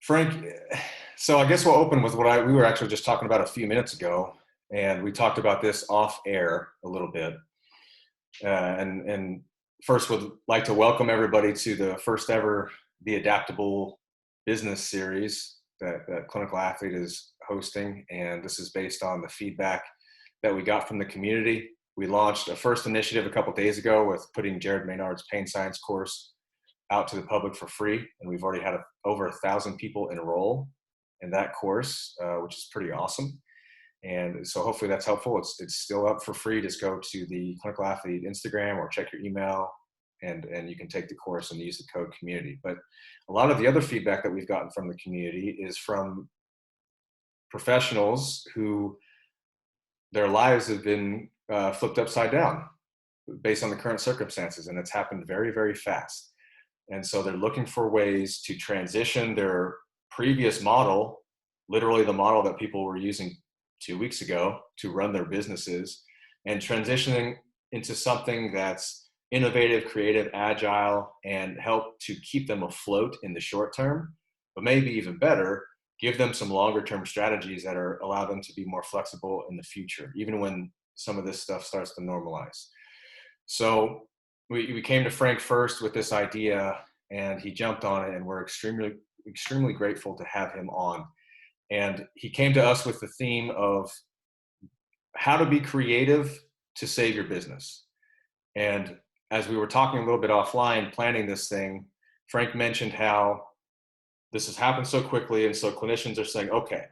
Frank, so I guess we'll open with what we were actually just talking about a few minutes ago, and we talked about this off air a little bit. And first, would like to welcome everybody to the first ever the Adaptable Business series that Clinical Athlete is hosting, and this is based on the feedback that we got from the community. We launched a first initiative a couple of days ago with putting Jared Maynard's pain science course out to the public for free, and we've already had over 1,000 people enroll in that course, which is pretty awesome. And so hopefully that's helpful. It's still up for free. Just go to the Clinical Athlete Instagram or check your email, and you can take the course and use the code community. But a lot of the other feedback that we've gotten from the community is from professionals who their lives have been flipped upside down based on the current circumstances, and it's happened very, very fast. And so they're looking for ways to transition their previous model, literally the model that people were using 2 weeks ago to run their businesses, and transitioning into something that's innovative, creative, agile, and help to keep them afloat in the short term, but maybe even better, give them some longer term strategies that allow them to be more flexible in the future, even when some of this stuff starts to normalize. So we came to Frank first with this idea, and he jumped on it, and we're extremely grateful to have him on. And he came to us with the theme of how to be creative to save your business. And as we were talking a little bit offline, planning this thing, Frank mentioned how this has happened so quickly, and so clinicians are saying, okay,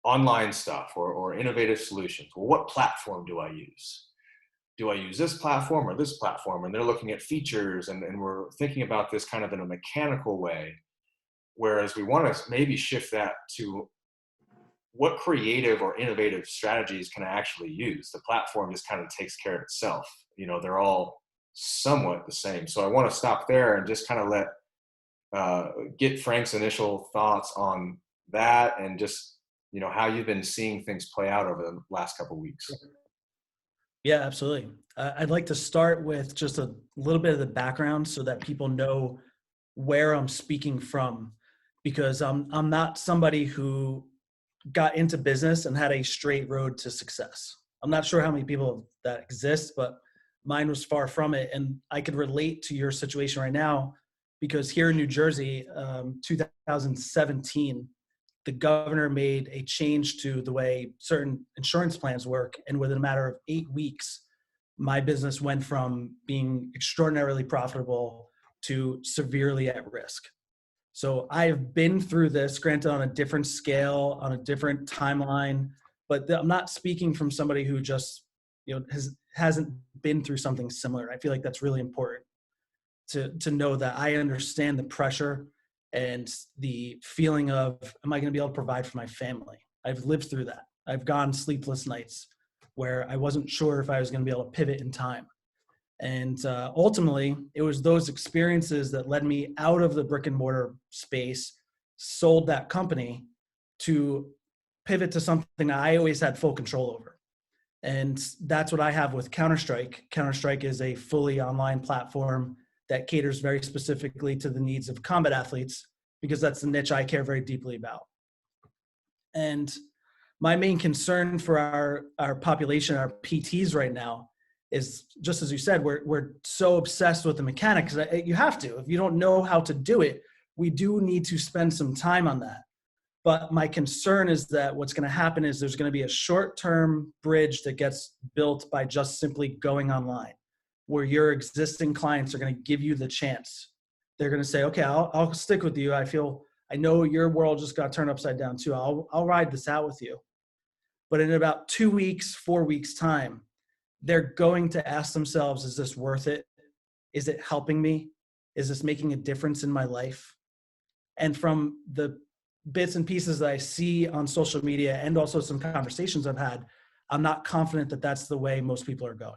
online stuff or innovative solutions. Well, what platform do I use? Do I use this platform or this platform? And they're looking at features, and we're thinking about this kind of in a mechanical way, whereas we want to maybe shift that to what creative or innovative strategies can I actually use? The platform just kind of takes care of itself. You know, they're all somewhat the same. So I want to stop there and just kind of get Frank's initial thoughts on that, and just, you know, how you've been seeing things play out over the last couple of weeks. Yeah, absolutely. I'd like to start with just a little bit of the background so that people know where I'm speaking from, because I'm not somebody who got into business and had a straight road to success. I'm not sure how many people that exist, but mine was far from it. And I could relate to your situation right now, because here in New Jersey, 2017, the governor made a change to the way certain insurance plans work. And within a matter of 8 weeks, my business went from being extraordinarily profitable to severely at risk. So I've been through this, granted on a different scale, on a different timeline, but I'm not speaking from somebody who just, you know, hasn't been through something similar. I feel like that's really important to know that I understand the pressure and the feeling of, am I going to be able to provide for my family? I've lived through that. I've gone sleepless nights where I wasn't sure if I was going to be able to pivot in time. And ultimately, it was those experiences that led me out of the brick and mortar space, sold that company to pivot to something that I always had full control over. And that's what I have with Counterstrike. Counterstrike is a fully online platform that caters very specifically to the needs of combat athletes, because that's the niche I care very deeply about. And my main concern for our population, our PTs right now, is just as you said, we're so obsessed with the mechanics. You have to. If you don't know how to do it, we do need to spend some time on that. But my concern is that what's going to happen is there's going to be a short-term bridge that gets built by just simply going online, where your existing clients are going to give you the chance. They're going to say, okay, I'll stick with you. I know your world just got turned upside down too. I'll ride this out with you. But in about 2 weeks, 4 weeks time, they're going to ask themselves, is this worth it? Is it helping me? Is this making a difference in my life? And from the bits and pieces that I see on social media and also some conversations I've had, I'm not confident that that's the way most people are going.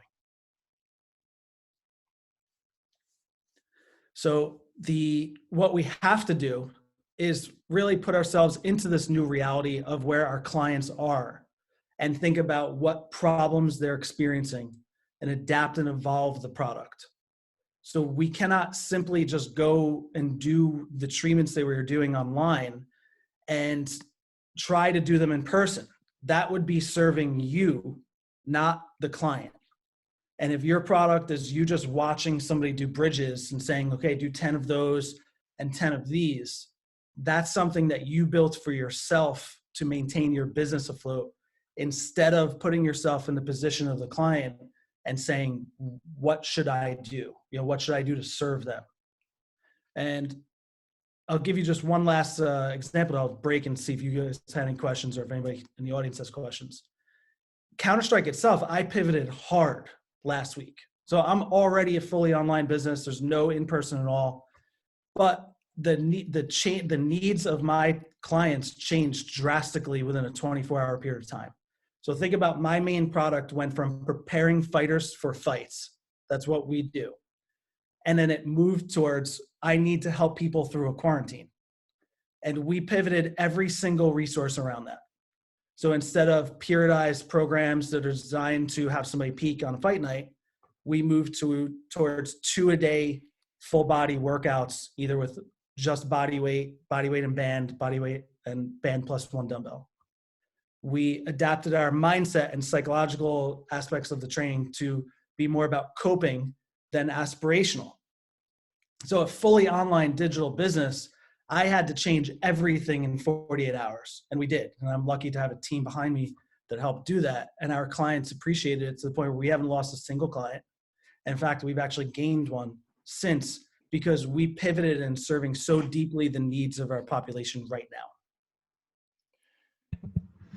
So what we have to do is really put ourselves into this new reality of where our clients are and think about what problems they're experiencing and adapt and evolve the product. So we cannot simply just go and do the treatments that we were doing online and try to do them in person. That would be serving you, not the client. And if your product is you just watching somebody do bridges and saying, okay, do 10 of those and 10 of these, that's something that you built for yourself to maintain your business afloat, instead of putting yourself in the position of the client and saying, what should I do? What should I do to serve them? And I'll give you just one last example. I'll break and see if you guys have any questions or if anybody in the audience has questions. Counter-Strike itself, I pivoted hard last week. So I'm already a fully online business. There's no in-person at all. But the needs of my clients changed drastically within a 24-hour period of time. So think about, my main product went from preparing fighters for fights. That's what we do. And then it moved towards, I need to help people through a quarantine. And we pivoted every single resource around that. So instead of periodized programs that are designed to have somebody peak on a fight night, we moved towards 2-a-day full body workouts, either with just body weight and band, body weight and band plus 1 dumbbell. We adapted our mindset and psychological aspects of the training to be more about coping than aspirational. So a fully online digital business, I had to change everything in 48 hours, and we did. And I'm lucky to have a team behind me that helped do that. And our clients appreciated it to the point where we haven't lost a single client. In fact, we've actually gained one since, because we pivoted in serving so deeply the needs of our population right now.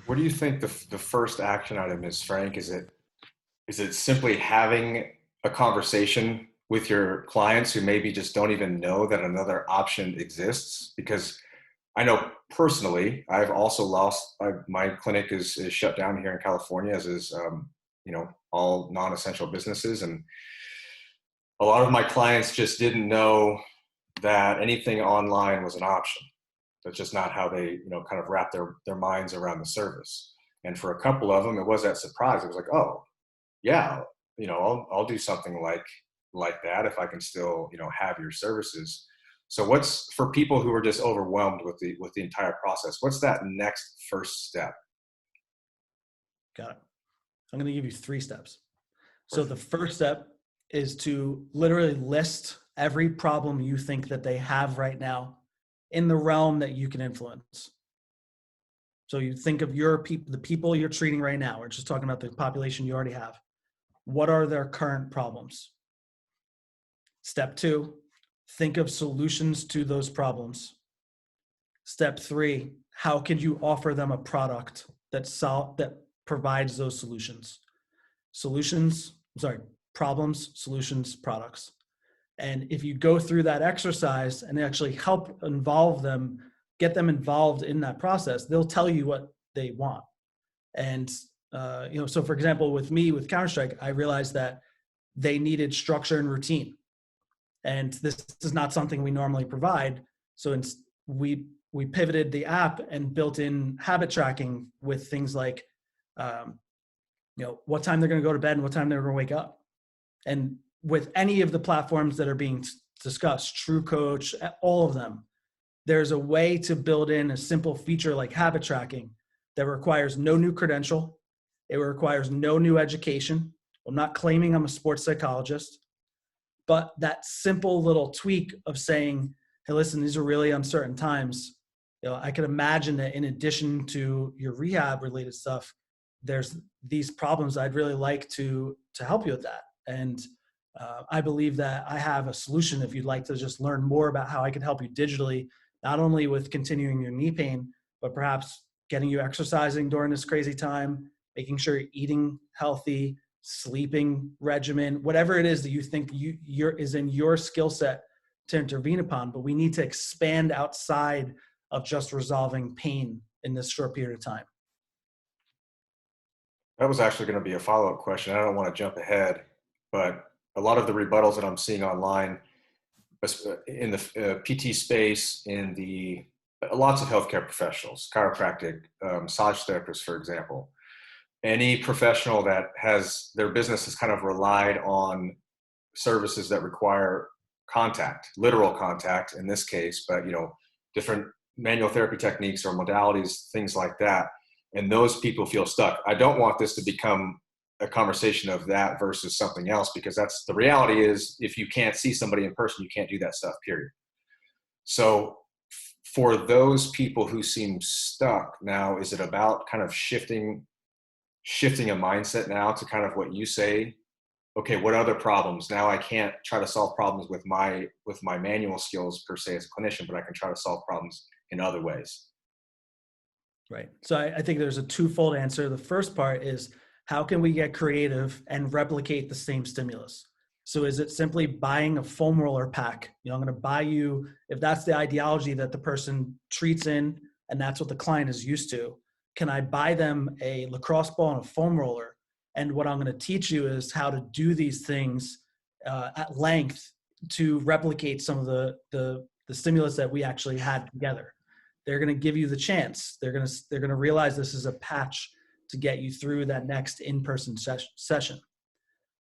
What do you think the first action item is, Frank? Is it simply having a conversation with your clients who maybe just don't even know that another option exists? Because I know personally, I've also lost, my clinic is shut down here in California, as is, all non-essential businesses. And a lot of my clients just didn't know that anything online was an option. That's just not how they, kind of wrap their minds around the service. And for a couple of them, it was that surprise. It was like, oh, yeah, I'll do something like that if I can still, have your services. So what's, for people who are just overwhelmed with the entire process, what's that next first step? Got it. I'm going to give you 3 steps. So the first step is to literally list every problem you think that they have right now in the realm that you can influence. So you think of the people you're treating right now. We're just talking about the population you already have. What are their current problems? Step 2, think of solutions to those problems. Step 3, how can you offer them a product that provides those solutions? Problems, solutions, products. And if you go through that exercise and actually help get them involved in that process, they'll tell you what they want. And, so for example, with me, with Counter-Strike, I realized that they needed structure and routine. And this is not something we normally provide. So we pivoted the app and built in habit tracking with things like, what time they're going to go to bed and what time they're going to wake up. And with any of the platforms that are being discussed, True Coach, all of them, there's a way to build in a simple feature like habit tracking that requires no new credential. It requires no new education. I'm not claiming I'm a sports psychologist, but that simple little tweak of saying, hey, listen, these are really uncertain times. I can imagine that in addition to your rehab related stuff, there's these problems. I'd really like to help you with that. And I believe that I have a solution if you'd like to just learn more about how I can help you digitally, not only with continuing your knee pain, but perhaps getting you exercising during this crazy time, making sure you're eating healthy, sleeping regimen, whatever it is that you think is in your skill set to intervene upon. But we need to expand outside of just resolving pain in this short period of time. That was actually going to be a follow-up question. I don't want to jump ahead, but a lot of the rebuttals that I'm seeing online in the PT space, lots of healthcare professionals, chiropractic, massage therapists, for example, any professional that has their business has kind of relied on services that require contact, literal contact in this case, but different manual therapy techniques or modalities, things like that. And those people feel stuck. I don't want this to become a conversation of that versus something else, because that's the reality is if you can't see somebody in person, you can't do that stuff, period. So for those people who seem stuck now, is it about kind of shifting a mindset now to kind of what you say? Okay, what other problems? Now I can't try to solve problems with my manual skills per se as a clinician, but I can try to solve problems in other ways. Right. So I think there's a twofold answer. The first part is, how can we get creative and replicate the same stimulus? So is it simply buying a foam roller pack? I'm going to buy you, if that's the ideology that the person treats in, and that's what the client is used to, can I buy them a lacrosse ball and a foam roller? And what I'm going to teach you is how to do these things at length to replicate some of the stimulus that we actually had together. They're going to give you the chance. They're going to realize this is a patch to get you through that next in-person session.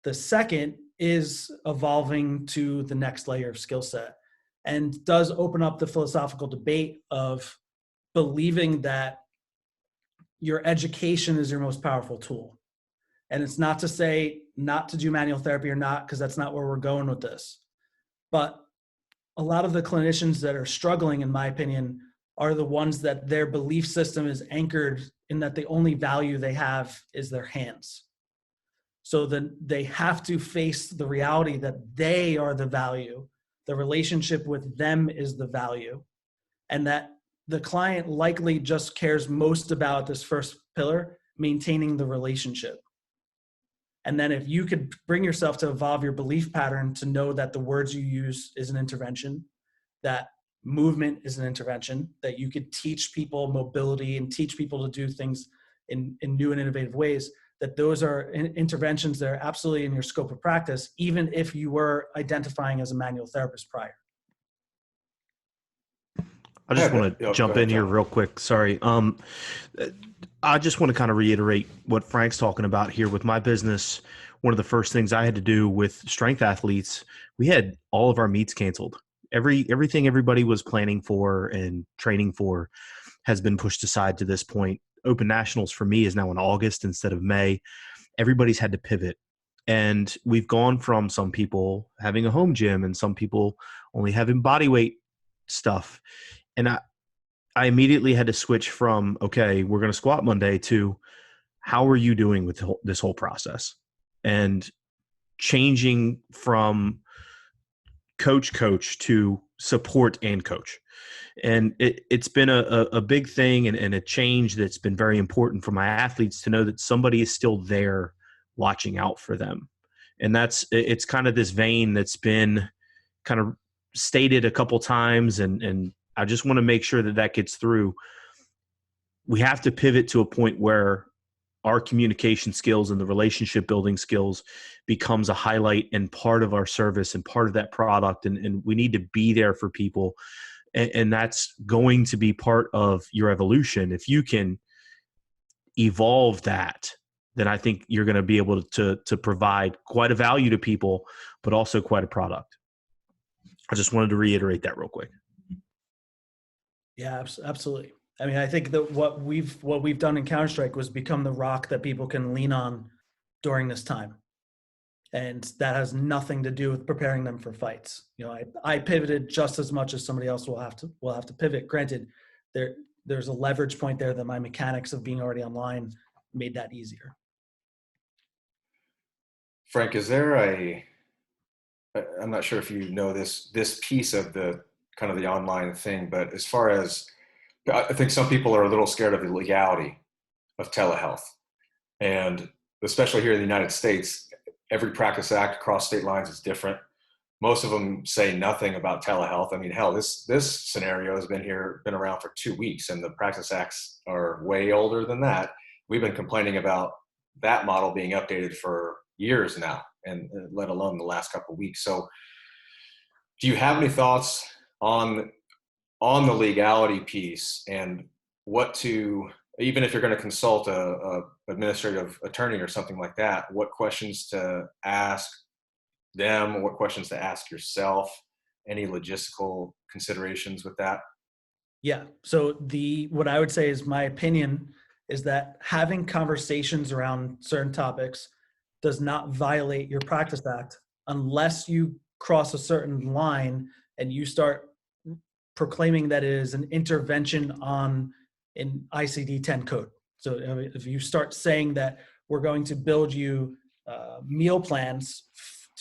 The second is evolving to the next layer of skill set, and does open up the philosophical debate of believing that your education is your most powerful tool. And it's not to say not to do manual therapy or not, because that's not where we're going with this. But a lot of the clinicians that are struggling, in my opinion, are the ones that their belief system is anchored in that the only value they have is their hands. So then they have to face the reality that they are the value. The relationship with them is the value. And that the client likely just cares most about this first pillar, maintaining the relationship. And then if you could bring yourself to evolve your belief pattern to know that the words you use is an intervention, that movement is an intervention, that you could teach people mobility and teach people to do things in new and innovative ways, that those are interventions that are absolutely in your scope of practice, even if you were identifying as a manual therapist prior. I just want to jump in here real quick. Sorry. I just want to kind of reiterate what Frank's talking about here with my business. One of the first things I had to do with strength athletes, we had all of our meets canceled. Everything everybody was planning for and training for has been pushed aside to this point. Open Nationals for me is now in August instead of May. Everybody's had to pivot. And we've gone from some people having a home gym and some people only having body weight stuff. And I immediately had to switch from, okay, we're going to squat Monday, to how are you doing with this whole process? And changing from coach to support and coach. And it's been a big thing and a change that's been very important for my athletes to know that somebody is still there watching out for them. And it's kind of this vein that's been kind of stated a couple times, and I just want to make sure that gets through. We have to pivot to a point where our communication skills and the relationship building skills becomes a highlight and part of our service and part of that product. And we need to be there for people. And that's going to be part of your evolution. If you can evolve that, then I think you're going to be able to provide quite a value to people, but also quite a product. I just wanted to reiterate that real quick. Yeah, absolutely. I mean, I think that what we've done in Counter-Strike was become the rock that people can lean on during this time. And that has nothing to do with preparing them for fights. I pivoted just as much as somebody else will have to pivot. Granted, there's a leverage point there that my mechanics of being already online made that easier. Frank, is there I'm not sure if you know this piece of the kind of the online thing, but as far as, I think some people are a little scared of the legality of telehealth. And especially here in the United States, every practice act across state lines is different. Most of them say nothing about telehealth. I mean, hell, this scenario has been around for 2 weeks, and the practice acts are way older than that. We've been complaining about that model being updated for years now, and let alone the last couple of weeks. So do you have any thoughts on the legality piece, and what to, even if you're going to consult a administrative attorney or something like that, what questions to ask them, what questions to ask yourself, any logistical considerations with that? Yeah. So what I would say is my opinion is that having conversations around certain topics does not violate your practice act unless you cross a certain line and you start proclaiming that it is an intervention on an ICD-10 code. So if you start saying that we're going to build you meal plans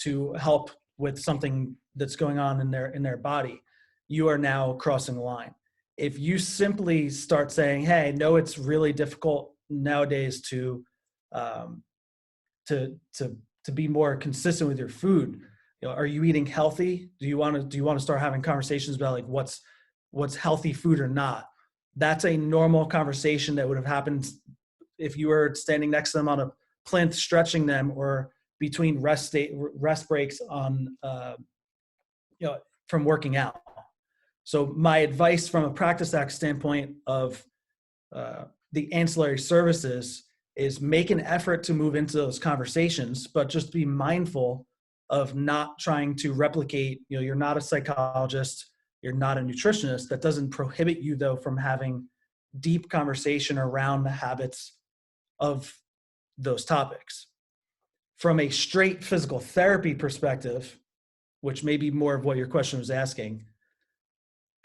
to help with something that's going on in their body, you are now crossing the line. If you simply start saying, "Hey, no, it's really difficult nowadays to be more consistent with your food. You know, are you eating healthy? Do you want to start having conversations about like what's healthy food or not?" That's a normal conversation that would have happened if you were standing next to them on a plinth, stretching them, or between rest breaks on from working out. So my advice from a practice act standpoint of the ancillary services is make an effort to move into those conversations, but just be mindful of not trying to replicate. You're not a psychologist, you're not a nutritionist. That doesn't prohibit you though from having deep conversation around the habits of those topics. From a straight physical therapy perspective, which may be more of what your question was asking,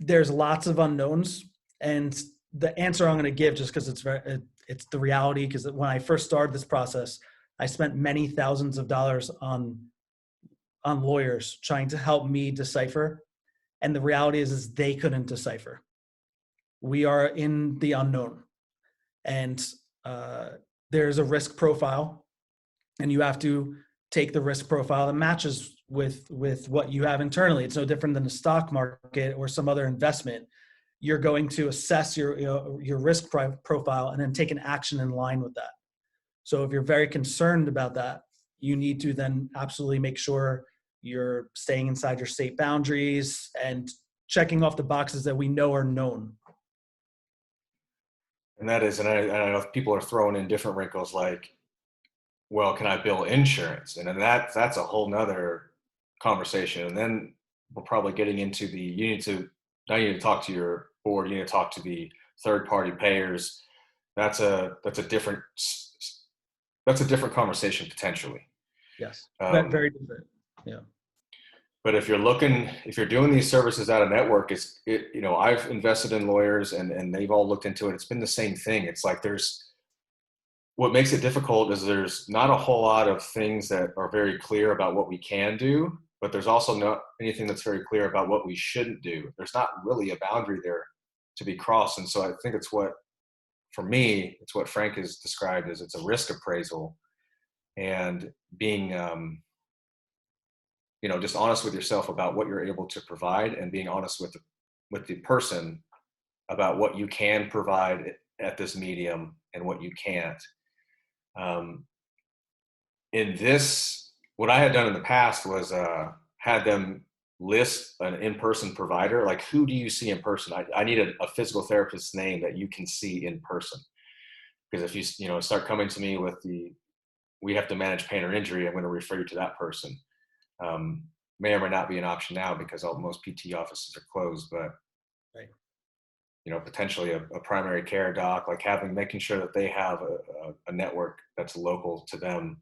there's lots of unknowns, and the answer I'm going to give, just because it's the reality, because when I first started this process, I spent many thousands of dollars on lawyers trying to help me decipher, and the reality is they couldn't decipher. We are in the unknown, and there's a risk profile, and you have to take the risk profile that matches with what you have internally. It's no different than the stock market or some other investment. You're going to assess your risk profile and then take an action in line with that. So if you're very concerned about that, you need to then absolutely make sure you're staying inside your state boundaries and checking off the boxes that we know are known. And that is, and I know if people are throwing in different wrinkles like, well, can I bill insurance? And then that's a whole nother conversation. And then we're probably getting into you need to talk to your board, you need to talk to the third-party payers. That's a different conversation potentially. Yes, very different. Yeah. But if you're doing these services out of network, I've invested in lawyers and they've all looked into it. It's been the same thing. It's like what makes it difficult is there's not a whole lot of things that are very clear about what we can do, but there's also not anything that's very clear about what we shouldn't do. There's not really a boundary there to be crossed. And so I think for me, it's what Frank has described as it's a risk appraisal, and being, just honest with yourself about what you're able to provide, and being honest with the person about what you can provide at this medium and what you can't. What I had done in the past was had them list an in-person provider. Like, who do you see in person? I need a physical therapist's name that you can see in person. Because if you start coming to me with we have to manage pain or injury, I'm going to refer you to that person. May or may not be an option now because most PT offices are closed, but right. Potentially a primary care doc, like making sure that they have a network that's local to them,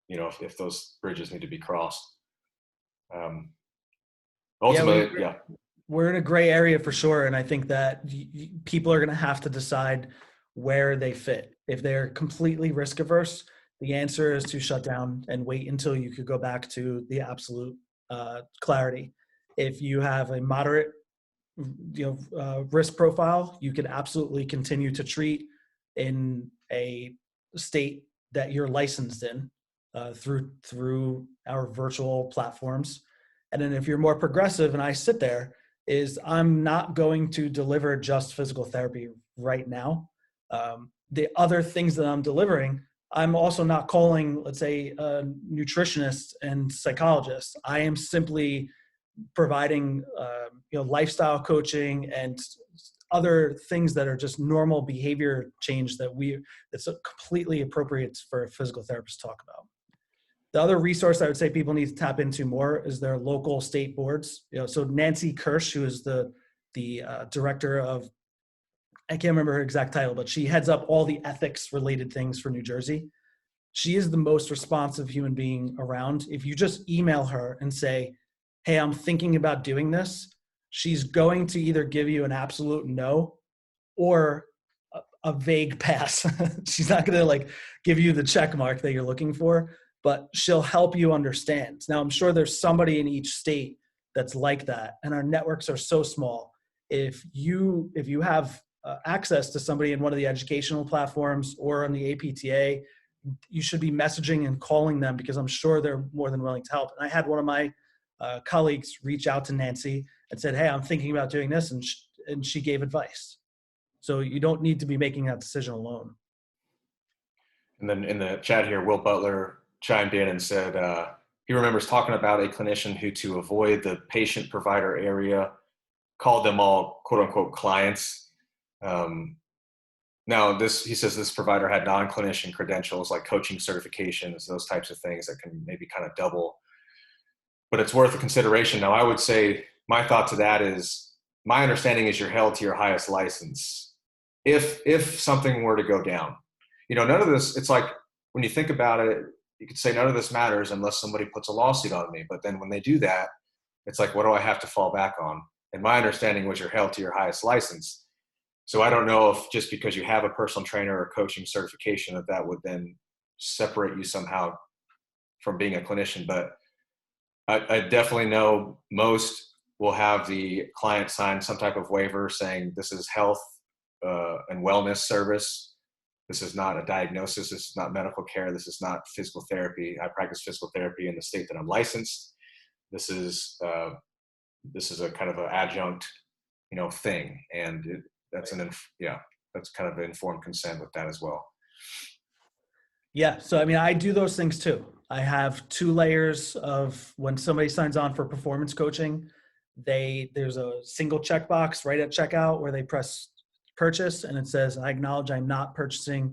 if those bridges need to be crossed. Ultimately, we're in a gray area for sure. And I think that people are going to have to decide where they fit. If they're completely risk averse, the answer is to shut down and wait until you could go back to the absolute clarity. If you have a moderate risk profile, you can absolutely continue to treat in a state that you're licensed in through our virtual platforms. And then if you're more progressive, and I sit there, I'm not going to deliver just physical therapy right now. The other things that I'm delivering, I'm also not calling, let's say, a nutritionist and psychologist. I am simply providing lifestyle coaching and other things that are just normal behavior change that's completely appropriate for a physical therapist to talk about. The other resource I would say people need to tap into more is their local state boards. So Nancy Kirsch, who is the director of, I can't remember her exact title, but she heads up all the ethics related things for New Jersey. She is the most responsive human being around. If you just email her and say, hey, I'm thinking about doing this, she's going to either give you an absolute no or a vague pass. She's not going to like give you the check mark that you're looking for, but she'll help you understand. Now, I'm sure there's somebody in each state that's like that, and our networks are so small. If you have access to somebody in one of the educational platforms or on the APTA, you should be messaging and calling them, because I'm sure they're more than willing to help. And I had one of my colleagues reach out to Nancy and said, hey, I'm thinking about doing this, and she gave advice. So you don't need to be making that decision alone. And then in the chat here, Will Butler chimed in and said he remembers talking about a clinician who, to avoid the patient-provider area, called them all quote-unquote clients. Now, he says this provider had non-clinician credentials like coaching certifications, those types of things that can maybe kind of double. But it's worth a consideration. Now, I would say my thought to that is, my understanding is you're held to your highest license. If something were to go down, none of this, it's like when you think about it, you could say none of this matters unless somebody puts a lawsuit on me. But then when they do that, it's like, what do I have to fall back on? And my understanding was you're held to your highest license. So I don't know if just because you have a personal trainer or coaching certification that would then separate you somehow from being a clinician. But I definitely know most will have the client sign some type of waiver saying this is health and wellness service. This is not a diagnosis. This is not medical care. This is not physical therapy. I practice physical therapy in the state that I'm licensed. This is a kind of an adjunct, thing. And that's kind of informed consent with that as well. Yeah. So, I mean, I do those things too. I have 2 layers of when somebody signs on for performance coaching, there's a single checkbox right at checkout where they press purchase, and it says, I acknowledge I'm not purchasing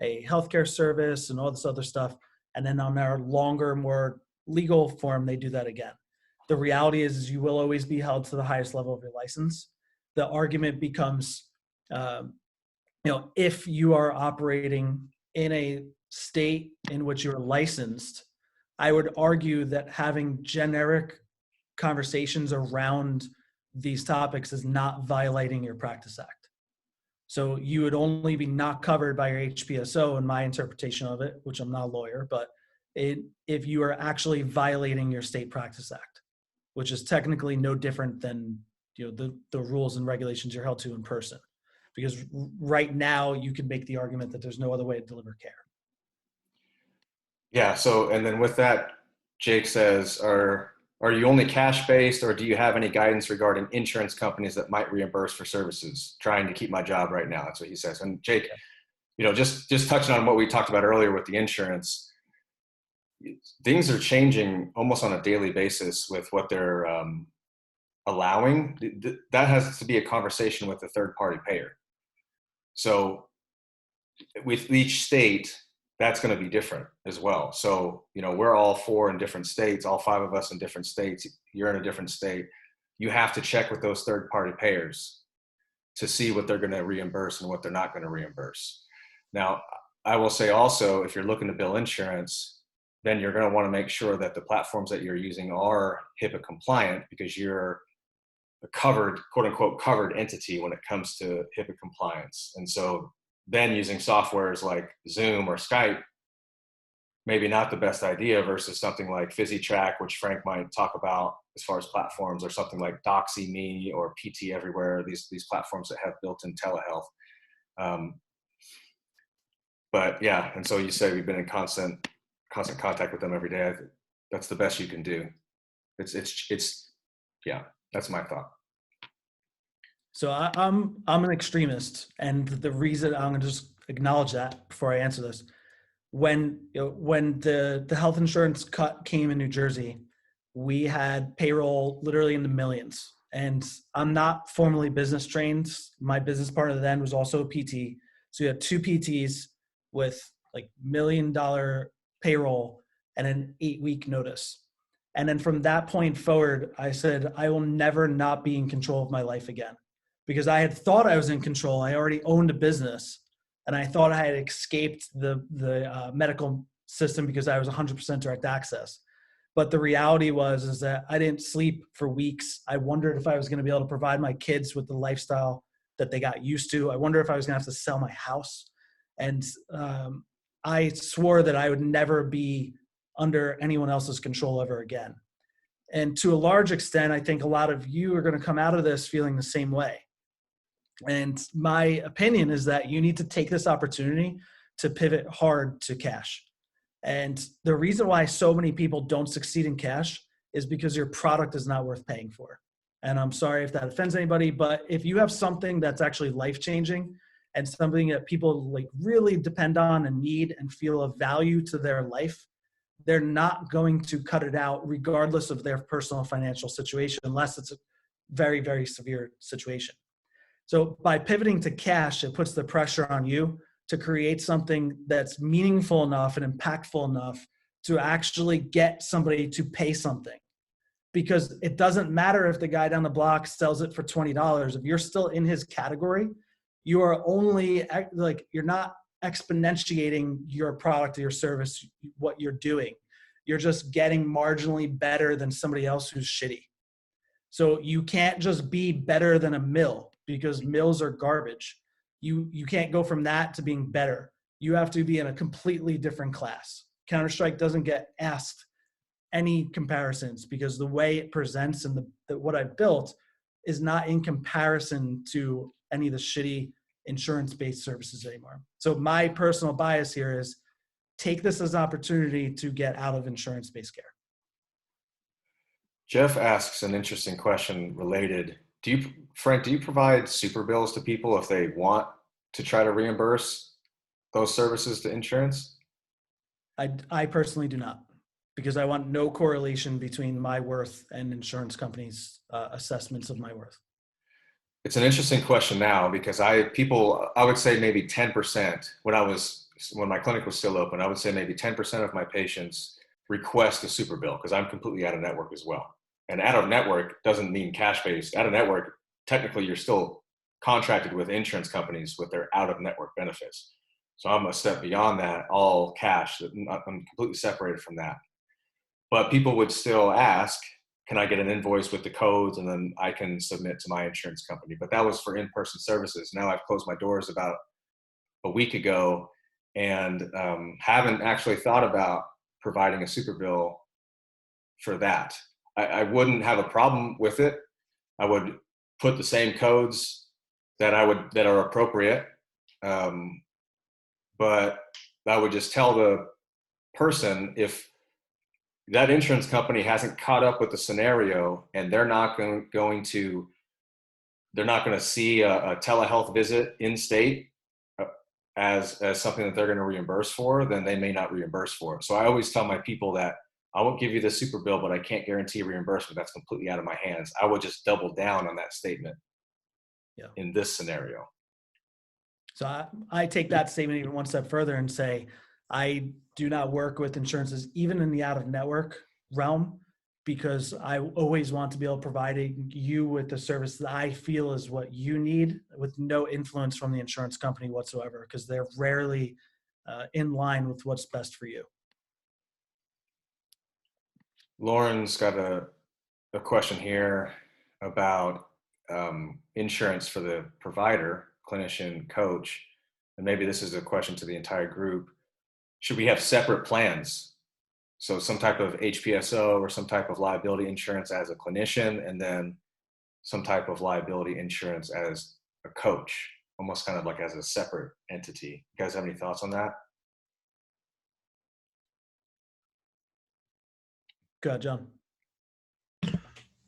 a healthcare service and all this other stuff. And then on their longer, more legal form, they do that again. The reality is you will always be held to the highest level of your license. The argument becomes, if you are operating in a state in which you're licensed, I would argue that having generic conversations around these topics is not violating your Practice Act. So you would only be not covered by your HPSO in my interpretation of it, which I'm not a lawyer, but if you are actually violating your state Practice Act, which is technically no different than the rules and regulations you're held to in person. Because right now you can make the argument that there's no other way to deliver care. Yeah. So, and then with that, Jake says, are you only cash-based, or do you have any guidance regarding insurance companies that might reimburse for services? Trying to keep my job right now. That's what he says. And Jake, just touching on what we talked about earlier with the insurance, things are changing almost on a daily basis with what they're allowing. That has to be a conversation with the third-party payer. So with each state, that's going to be different as well. So, we're all 4 in different states, all 5 of us in different states. You're in a different state. You have to check with those third-party payers to see what they're going to reimburse and what they're not going to reimburse. Now, I will say also, if you're looking to bill insurance, then you're going to want to make sure that the platforms that you're using are HIPAA compliant, because you're a covered, quote unquote, covered entity when it comes to HIPAA compliance. And so then using softwares like Zoom or Skype, maybe not the best idea, versus something like PhysiTrack, which Frank might talk about as far as platforms, or something like DoxyMe or PT Everywhere, these platforms that have built-in telehealth. But yeah, and so you say we've been in constant contact with them every day. That's the best you can do. It's yeah, that's my thought. So I'm an extremist, and the reason I'm going to just acknowledge that before I answer this, when the health insurance cut came in New Jersey, we had payroll literally in the millions, and I'm not formally business trained. My business partner then was also a PT, so we had 2 PTs with like $1 million payroll, and an 8-week notice. And then from that point forward, I said, I will never not be in control of my life again, because I had thought I was in control. I already owned a business, and I thought I had escaped the medical system because I was 100% direct access. But the reality is that I didn't sleep for weeks. I wondered if I was going to be able to provide my kids with the lifestyle that they got used to. I wonder if I was going to have to sell my house. And I swore that I would never be under anyone else's control ever again. And to a large extent, I think a lot of you are going to come out of this feeling the same way. And my opinion is that you need to take this opportunity to pivot hard to cash. And the reason why so many people don't succeed in cash is because your product is not worth paying for. And I'm sorry if that offends anybody, but if you have something that's actually life-changing and something that people like really depend on and need and feel of value to their life, they're not going to cut it out regardless of their personal financial situation, unless it's a very, very severe situation. So by pivoting to cash, it puts the pressure on you to create something that's meaningful enough and impactful enough to actually get somebody to pay something. Because it doesn't matter if the guy down the block sells it for $20. If you're still in his category, you are only like, you're not exponentiating your product or your service, what you're doing. You're just getting marginally better than somebody else who's shitty. So you can't just be better than a mill, because mills are garbage. You can't go from that to being better. You have to be in a completely different class. Counter-Strike doesn't get asked any comparisons, because the way it presents and what I built is not in comparison to any of the shitty insurance-based services anymore. So my personal bias here is take this as an opportunity to get out of insurance-based care. Jeff asks an interesting question related. Frank, do you provide super bills to people if they want to try to reimburse those services to insurance? I personally do not, because I want no correlation between my worth and insurance companies' assessments of my worth. It's an interesting question now, because I would say maybe 10% when my clinic was still open, I would say maybe 10% of my patients request a super bill, because I'm completely out of network as well. And out of network doesn't mean cash-based. Out of network, technically you're still contracted with insurance companies with their out of network benefits. So I'm a step beyond that, all cash. I'm completely separated from that. But people would still ask, can I get an invoice with the codes, and then I can submit to my insurance company? But that was for in-person services. Now I've closed my doors about a week ago, and haven't actually thought about providing a super bill for that. I wouldn't have a problem with it. I would put the same codes that are appropriate, but I would just tell the person, if that insurance company hasn't caught up with the scenario and they're not going to see a telehealth visit in state as something that they're going to reimburse for, then they may not reimburse for it. So I always tell my people that I won't give you the super bill, but I can't guarantee reimbursement. That's completely out of my hands. I would just double down on that statement in this scenario. So I take that statement even one step further and say, I do not work with insurances, even in the out-of-network realm, because I always want to be able to provide you with the service that I feel is what you need, with no influence from the insurance company whatsoever, because they're rarely in line with what's best for you. Lauren's got a question here about insurance for the provider, clinician, coach, and maybe this is a question to the entire group. Should we have separate plans? So some type of HPSO or some type of liability insurance as a clinician, and then some type of liability insurance as a coach, almost kind of like as a separate entity. You guys have any thoughts on that? Go ahead, John.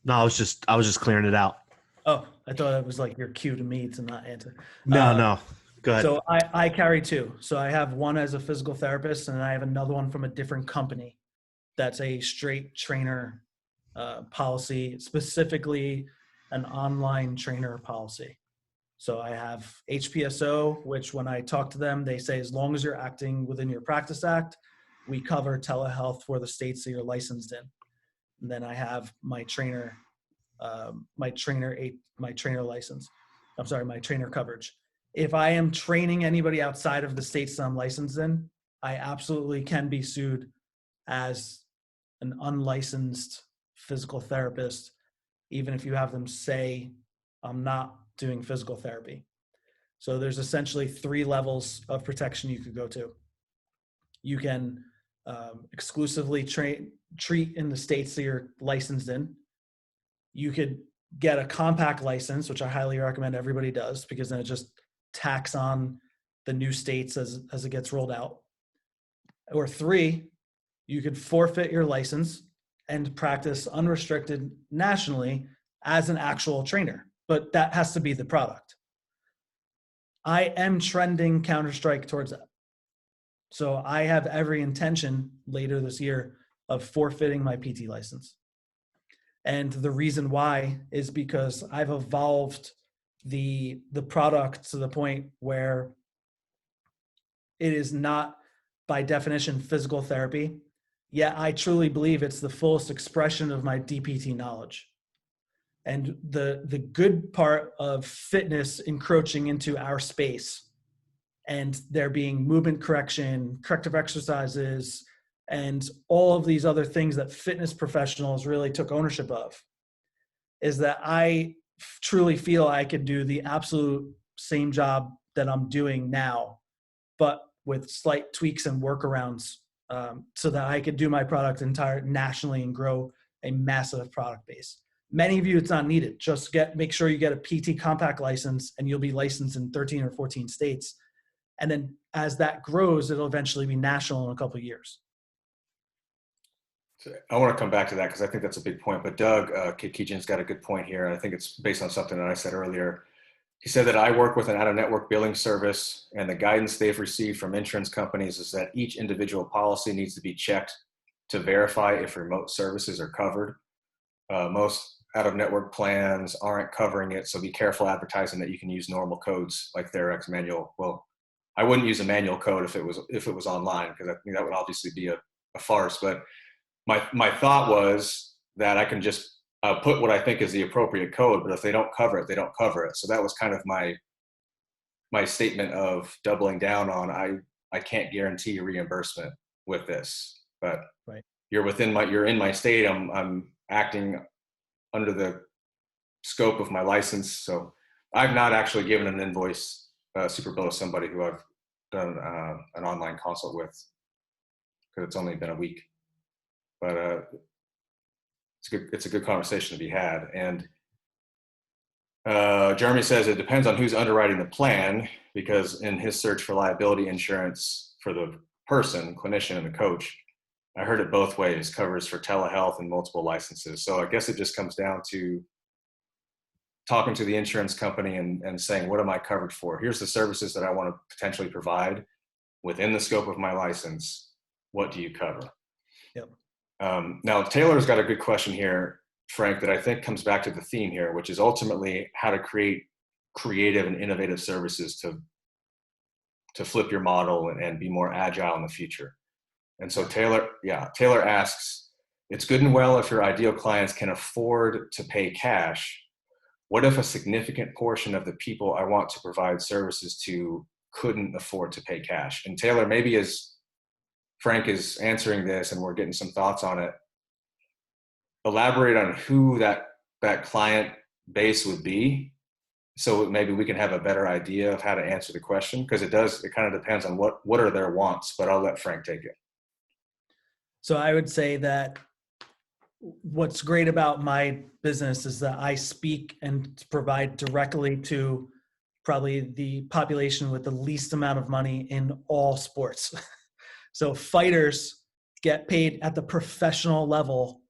No, I was just clearing it out. Oh, I thought it was like your cue to me to not answer. No. Go ahead. So I carry two. So I have one as a physical therapist, and I have another one from a different company that's a straight trainer policy, specifically an online trainer policy. So I have HPSO, which when I talk to them, they say, as long as you're acting within your practice act, we cover telehealth for the states that you're licensed in. And then I have my trainer license. I'm sorry, my trainer coverage. If I am training anybody outside of the states that I'm licensed in, I absolutely can be sued as an unlicensed physical therapist, even if you have them say I'm not doing physical therapy. So there's essentially 3 levels of protection you could go to. You can exclusively treat in the states that you're licensed in. You could get a compact license, which I highly recommend everybody does, because then it just tacks on the new states as it gets rolled out. Or 3, you could forfeit your license and practice unrestricted nationally as an actual trainer, but that has to be the product. I am trending Counter-Strike towards that. So I have every intention later this year of forfeiting my PT license. And the reason why is because I've evolved the product to the point where it is not by definition physical therapy, yet I truly believe it's the fullest expression of my DPT knowledge. And the good part of fitness encroaching into our space and there being movement correction, corrective exercises, and all of these other things that fitness professionals really took ownership of, is that I truly feel I could do the absolute same job that I'm doing now, but with slight tweaks and workarounds, so that I could do my product nationally and grow a massive product base. Many of you, it's not needed. Just make sure you get a PT compact license and you'll be licensed in 13 or 14 states. And then as that grows, it'll eventually be national in a couple of years. So I want to come back to that because I think that's a big point. But Doug Kitkijan's got a good point here. And I think it's based on something that I said earlier. He said that I work with an out-of-network billing service, and the guidance they've received from insurance companies is that each individual policy needs to be checked to verify if remote services are covered. Most out-of-network plans aren't covering it, so be careful advertising that you can use normal codes like Therax manual. Well, I wouldn't use a manual code if it was online, because I think that would obviously be a farce. But my thought was that I can just put what I think is the appropriate code, but if they don't cover it, they don't cover it. So that was kind of my statement of doubling down on I can't guarantee reimbursement with this, but right. You're in my state. I'm acting under the scope of my license. So I've not actually given an invoice Super Bowl to somebody who I've done an online consult with, because it's only been a week. But it's a good conversation to be had. And Jeremy says it depends on who's underwriting the plan, because in his search for liability insurance for the person, clinician, and the coach, I heard it both ways, covers for telehealth and multiple licenses. So I guess it just comes down to talking to the insurance company and saying, what am I covered for? Here's the services that I want to potentially provide within the scope of my license. What do you cover? Yep. Now, Taylor's got a good question here, Frank, that I think comes back to the theme here, which is ultimately how to create creative and innovative services to flip your model and be more agile in the future. And so Taylor asks, it's good and well if your ideal clients can afford to pay cash. What if a significant portion of the people I want to provide services to couldn't afford to pay cash? And Taylor, maybe as Frank is answering this and we're getting some thoughts on it, elaborate on who that client base would be, so maybe we can have a better idea of how to answer the question, because it kind of depends on what are their wants, but I'll let Frank take it. So I would say that what's great about my business is that I speak and provide directly to probably the population with the least amount of money in all sports. So fighters get paid at the professional level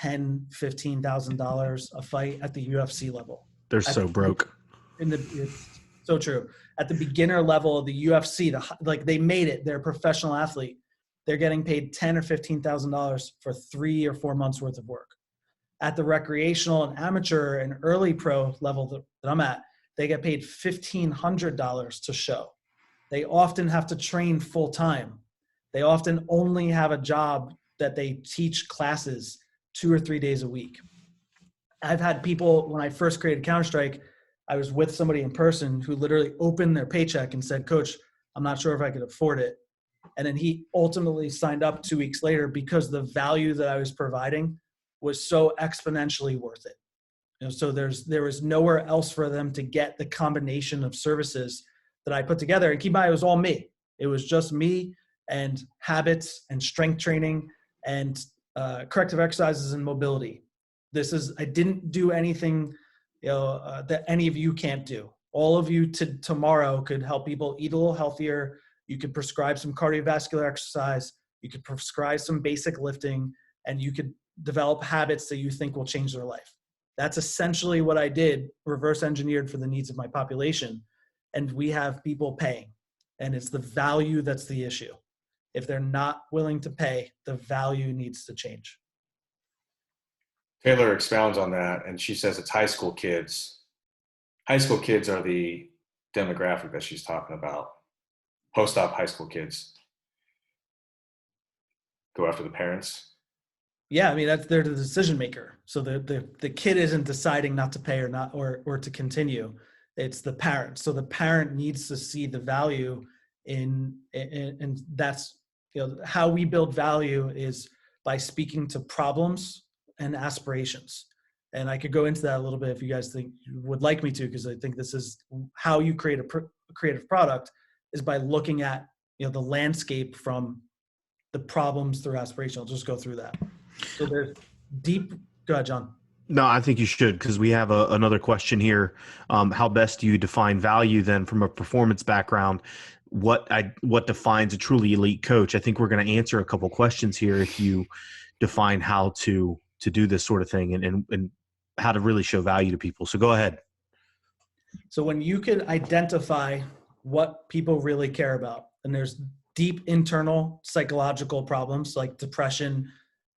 $10,000, $15,000 a fight at the UFC level. They're so broke. It's so true. At the beginner level of the UFC, they made it. They're a professional athlete. They're getting paid $10,000 or $15,000 for 3 or 4 months worth of work. At the recreational and amateur and early pro level that I'm at, they get paid $1,500 to show. They often have to train full time. They often only have a job that they teach classes 2 or 3 days a week. I've had people, when I first created Counter-Strike, I was with somebody in person who literally opened their paycheck and said, "Coach, I'm not sure if I could afford it." And then he ultimately signed up 2 weeks later because the value that I was providing was so exponentially worth it. So there was nowhere else for them to get the combination of services that I put together. And keep in mind, it was all me. It was just me and habits and strength training and corrective exercises and mobility. I didn't do anything that any of you can't do. All of you tomorrow could help people eat a little healthier. You could prescribe some cardiovascular exercise. You could prescribe some basic lifting, and you could develop habits that you think will change their life. That's essentially what I did, reverse engineered for the needs of my population. And we have people paying, and it's the value that's the issue. If they're not willing to pay, the value needs to change. Taylor expounds on that, and she says it's high school kids. High school kids are the demographic that she's talking about. Post-op high school kids go after the parents. Yeah, I mean, they're the decision maker. So the kid isn't deciding not to pay or not or to continue. It's the parent. So the parent needs to see the value in that's how we build value is by speaking to problems and aspirations. And I could go into that a little bit if you guys think you would like me to, because I think this is how you create a creative product, is by looking at the landscape from the problems through aspiration. I'll just go through that. So there's deep. Go ahead, John. No, I think you should, because we have another question here. How best do you define value then from a performance background? What defines a truly elite coach? I think we're going to answer a couple questions here if you define how to do this sort of thing and how to really show value to people. So go ahead. So when you can identify what people really care about, and there's deep internal psychological problems like depression,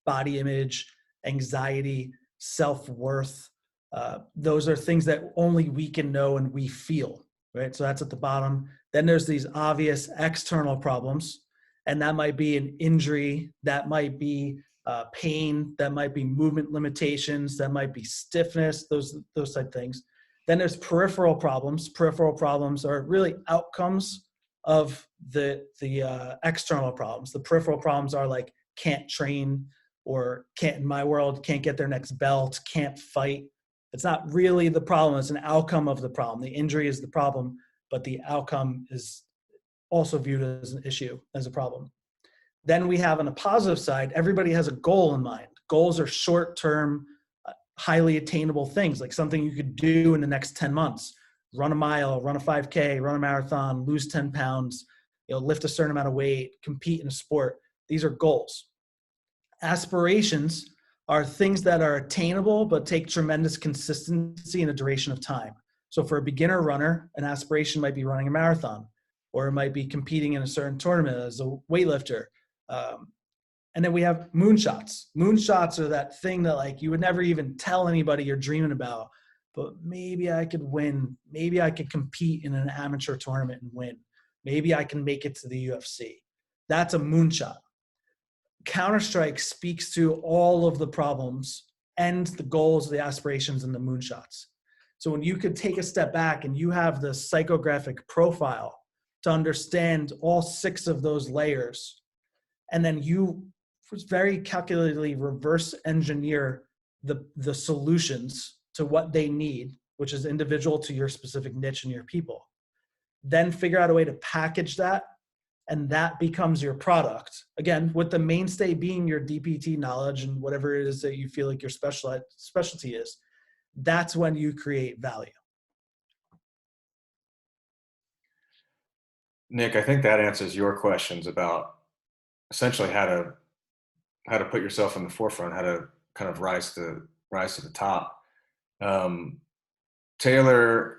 body image, anxiety, self-worth. Those are things that only we can know and we feel, right? So that's at the bottom. Then there's these obvious external problems, and that might be an injury, that might be pain, that might be movement limitations, that might be stiffness, those type of things. Then there's peripheral problems. Peripheral problems are really outcomes of the external problems. The peripheral problems are like can't train, or can't, in my world, can't get their next belt, can't fight. It's not really the problem. It's an outcome of the problem. The injury is the problem, but the outcome is also viewed as an issue, as a problem. Then we have on the positive side, everybody has a goal in mind. Goals are short-term, highly attainable things, like something you could do in the next 10 months. Run a mile, run a 5K, run a marathon, lose 10 pounds, lift a certain amount of weight, compete in a sport. These are goals. Aspirations are things that are attainable but take tremendous consistency and a duration of time. So for a beginner runner, an aspiration might be running a marathon, or it might be competing in a certain tournament as a weightlifter. And then we have moonshots. Moonshots are that thing that like you would never even tell anybody you're dreaming about, but maybe I could win. Maybe I could compete in an amateur tournament and win. Maybe I can make it to the UFC. That's a moonshot. Counter-Strike speaks to all of the problems and the goals, the aspirations, and the moonshots. So when you could take a step back and you have the psychographic profile to understand all 6 of those layers, and then you very calculatedly reverse engineer the solutions to what they need, which is individual to your specific niche and your people, then figure out a way to package that, and that becomes your product. Again, with the mainstay being your DPT knowledge and whatever it is that you feel like your specialty is, that's when you create value. Nick, I think that answers your questions about essentially how to put yourself in the forefront, how to kind of rise to the top. Taylor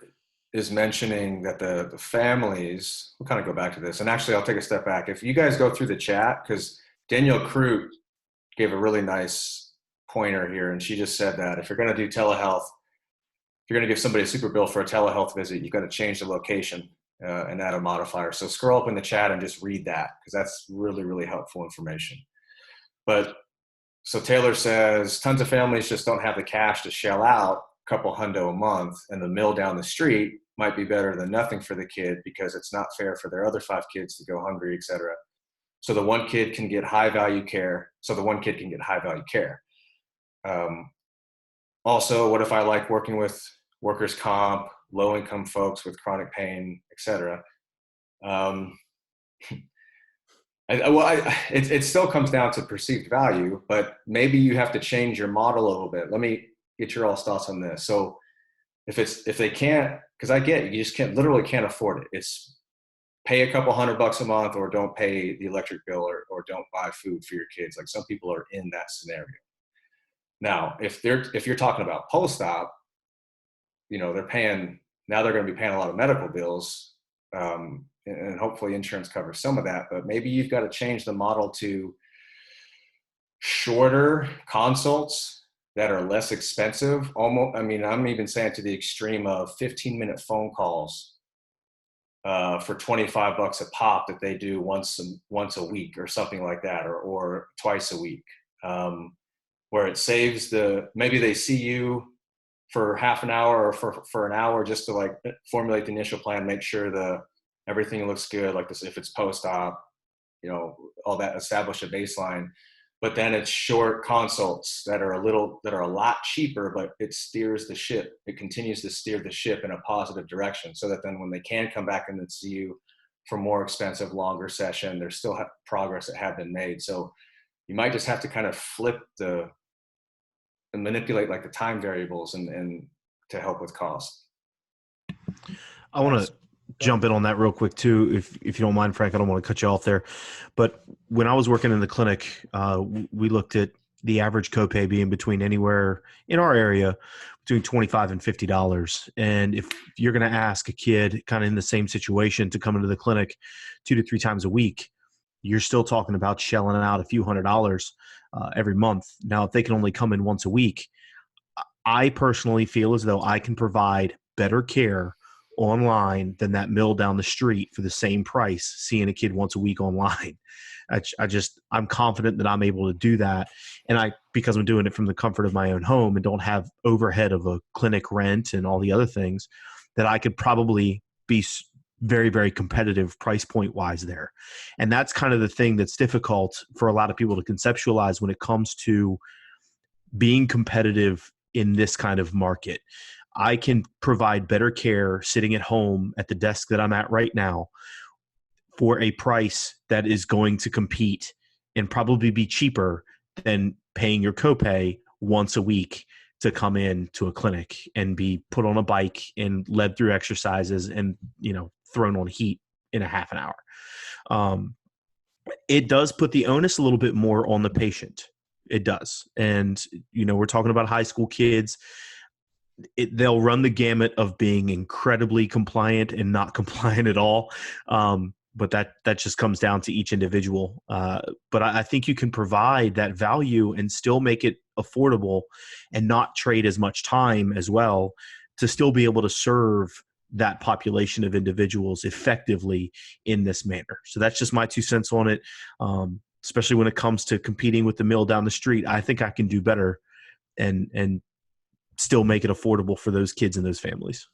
is mentioning that the families, we'll kind of go back to this, and actually I'll take a step back. If you guys go through the chat, because Danielle Crute gave a really nice pointer here, and she just said that if you're going to do telehealth, if you're going to give somebody a super bill for a telehealth visit, you've got to change the location. and add a modifier. So scroll up in the chat and just read that, because that's really, really helpful information. But so Taylor says, tons of families just don't have the cash to shell out a couple hundo a month, and the meal down the street might be better than nothing for the kid because it's not fair for their other 5 kids to go hungry, etc. So the one kid can get high value care. Also, what if I like working with workers' comp, low income folks with chronic pain, etc.? It still comes down to perceived value, but maybe you have to change your model a little bit. Let me get your all's thoughts on this. So if they can't, because I get you just literally can't afford it. It's pay a couple $100 a month, or don't pay the electric bill, or don't buy food for your kids. Like, some people are in that scenario. Now, if you're talking about post-op, they're going to be paying a lot of medical bills, and hopefully insurance covers some of that. But maybe you've got to change the model to shorter consults that are less expensive. I'm even saying to the extreme of 15-minute phone calls for $25 a pop that they do once a week or something like that, or twice a week, where it saves maybe they see you for half an hour or for an hour just to like formulate the initial plan, make sure everything looks good, like this, if it's post-op, all that, establish a baseline. But then it's short consults that are a lot cheaper, but it steers the ship. It continues to steer the ship in a positive direction, so that then when they can come back and then see you for more expensive, longer session, there's still progress that have been made. So you might just have to kind of flip and manipulate like the time variables and to help with cost. I want to jump in on that real quick too, if you don't mind, Frank. I don't want to cut you off there, but when I was working in the clinic, we looked at the average copay being between anywhere in our area between $25 and $50. And if you're going to ask a kid kind of in the same situation to come into the clinic 2 to 3 times a week, you're still talking about shelling out a few $100s every month. Now, if they can only come in once a week, I personally feel as though I can provide better care online than that mill down the street for the same price, seeing a kid once a week online. I'm confident that I'm able to do that. And because I'm doing it from the comfort of my own home and don't have overhead of a clinic rent and all the other things, that I could probably be very, very competitive price point wise there. And that's kind of the thing that's difficult for a lot of people to conceptualize when it comes to being competitive in this kind of market. I can provide better care sitting at home at the desk that I'm at right now for a price that is going to compete and probably be cheaper than paying your copay once a week to come in to a clinic and be put on a bike and led through exercises and, thrown on heat in a half an hour. It does put the onus a little bit more on the patient. It does. And, we're talking about high school kids. They'll run the gamut of being incredibly compliant and not compliant at all. But that just comes down to each individual. But I think you can provide that value and still make it affordable and not trade as much time as well to still be able to serve that population of individuals effectively in this manner. So that's just my 2 cents on it. Especially when it comes to competing with the mill down the street, I think I can do better and still make it affordable for those kids and those families.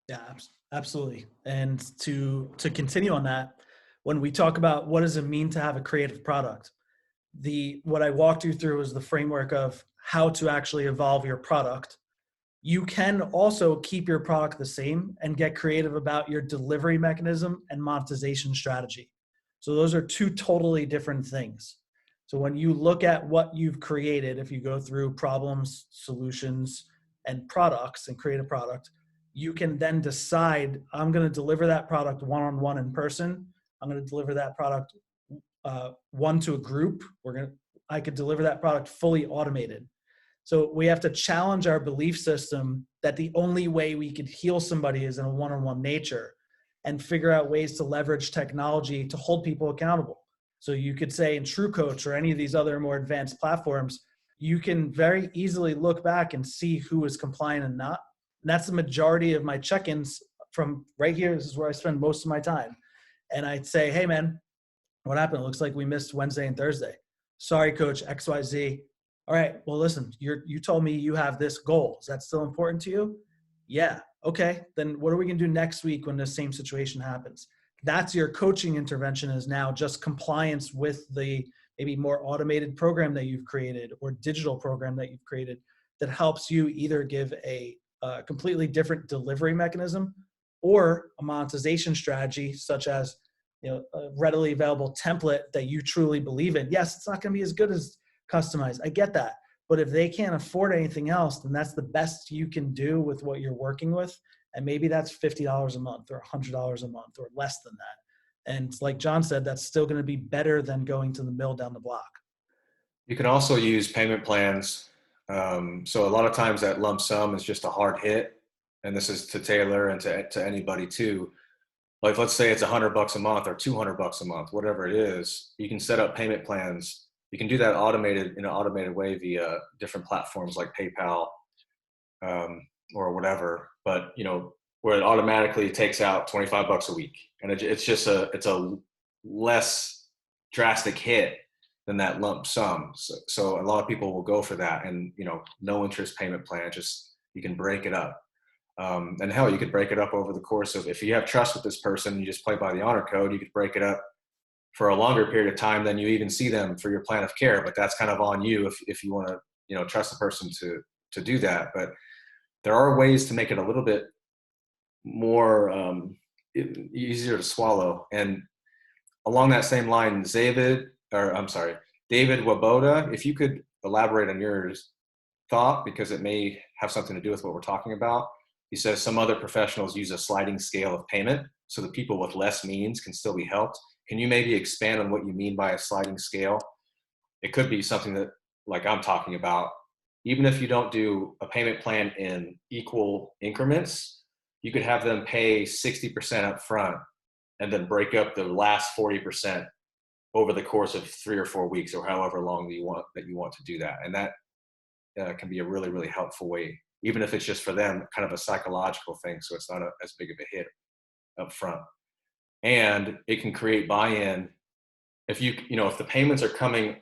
Yeah, absolutely. And to continue on that, when we talk about what does it mean to have a creative product, what I walked you through is the framework of how to actually evolve your product. You can also keep your product the same and get creative about your delivery mechanism and monetization strategy. So those are 2 totally different things. So when you look at what you've created, if you go through problems, solutions, and products and create a product, you can then decide, I'm going to deliver that product one-on-one in person. I'm going to deliver that product one to a group. I could deliver that product fully automated. So we have to challenge our belief system that the only way we could heal somebody is in a one-on-one nature, and figure out ways to leverage technology to hold people accountable. So you could say in TrueCoach or any of these other more advanced platforms, you can very easily look back and see who is compliant and not. And that's the majority of my check-ins from right here, this is where I spend most of my time. And I'd say, hey man, what happened? It looks like we missed Wednesday and Thursday. Sorry, coach, XYZ. All right, well, listen, you told me you have this goal. Is that still important to you? Yeah. Okay. Then what are we going to do next week when the same situation happens? That's your coaching intervention, is now just compliance with the maybe more automated program that you've created or digital program that you've created that helps you either give a completely different delivery mechanism or a monetization strategy, such as a readily available template that you truly believe in. Yes, it's not going to be as good as customized. I get that. But if they can't afford anything else, then that's the best you can do with what you're working with. And maybe that's $50 a month or $100 a month or less than that. And like John said, that's still going to be better than going to the mill down the block. You can also use payment plans. So a lot of times that lump sum is just a hard hit. And this is to Taylor and to anybody too. Like, let's say it's $100 a month or $200 a month, whatever it is. You can set up payment plans. You can do that in an automated way via different platforms like PayPal or whatever. But where it automatically takes out $25 a week, and it's a less drastic hit than that lump sum. So a lot of people will go for that, and no interest payment plan. Just you can break it up. And hell, you could break it up over the course of, if you have trust with this person, you just play by the honor code, you could break it up for a longer period of time than you even see them for your plan of care. But that's kind of on you if you want to, trust the person to do that. But there are ways to make it a little bit more easier to swallow. And along that same line, David Waboda, if you could elaborate on your thought, because it may have something to do with what we're talking about. He says some other professionals use a sliding scale of payment so that people with less means can still be helped. Can you maybe expand on what you mean by a sliding scale? It could be something that, like I'm talking about, even if you don't do a payment plan in equal increments, you could have them pay 60% up front and then break up the last 40% over the course of 3 or 4 weeks or however long that you want to do that. And that can be a really, really helpful way, even if it's just for them, kind of a psychological thing. So it's not as big of a hit up front. And it can create buy-in. If if the payments are coming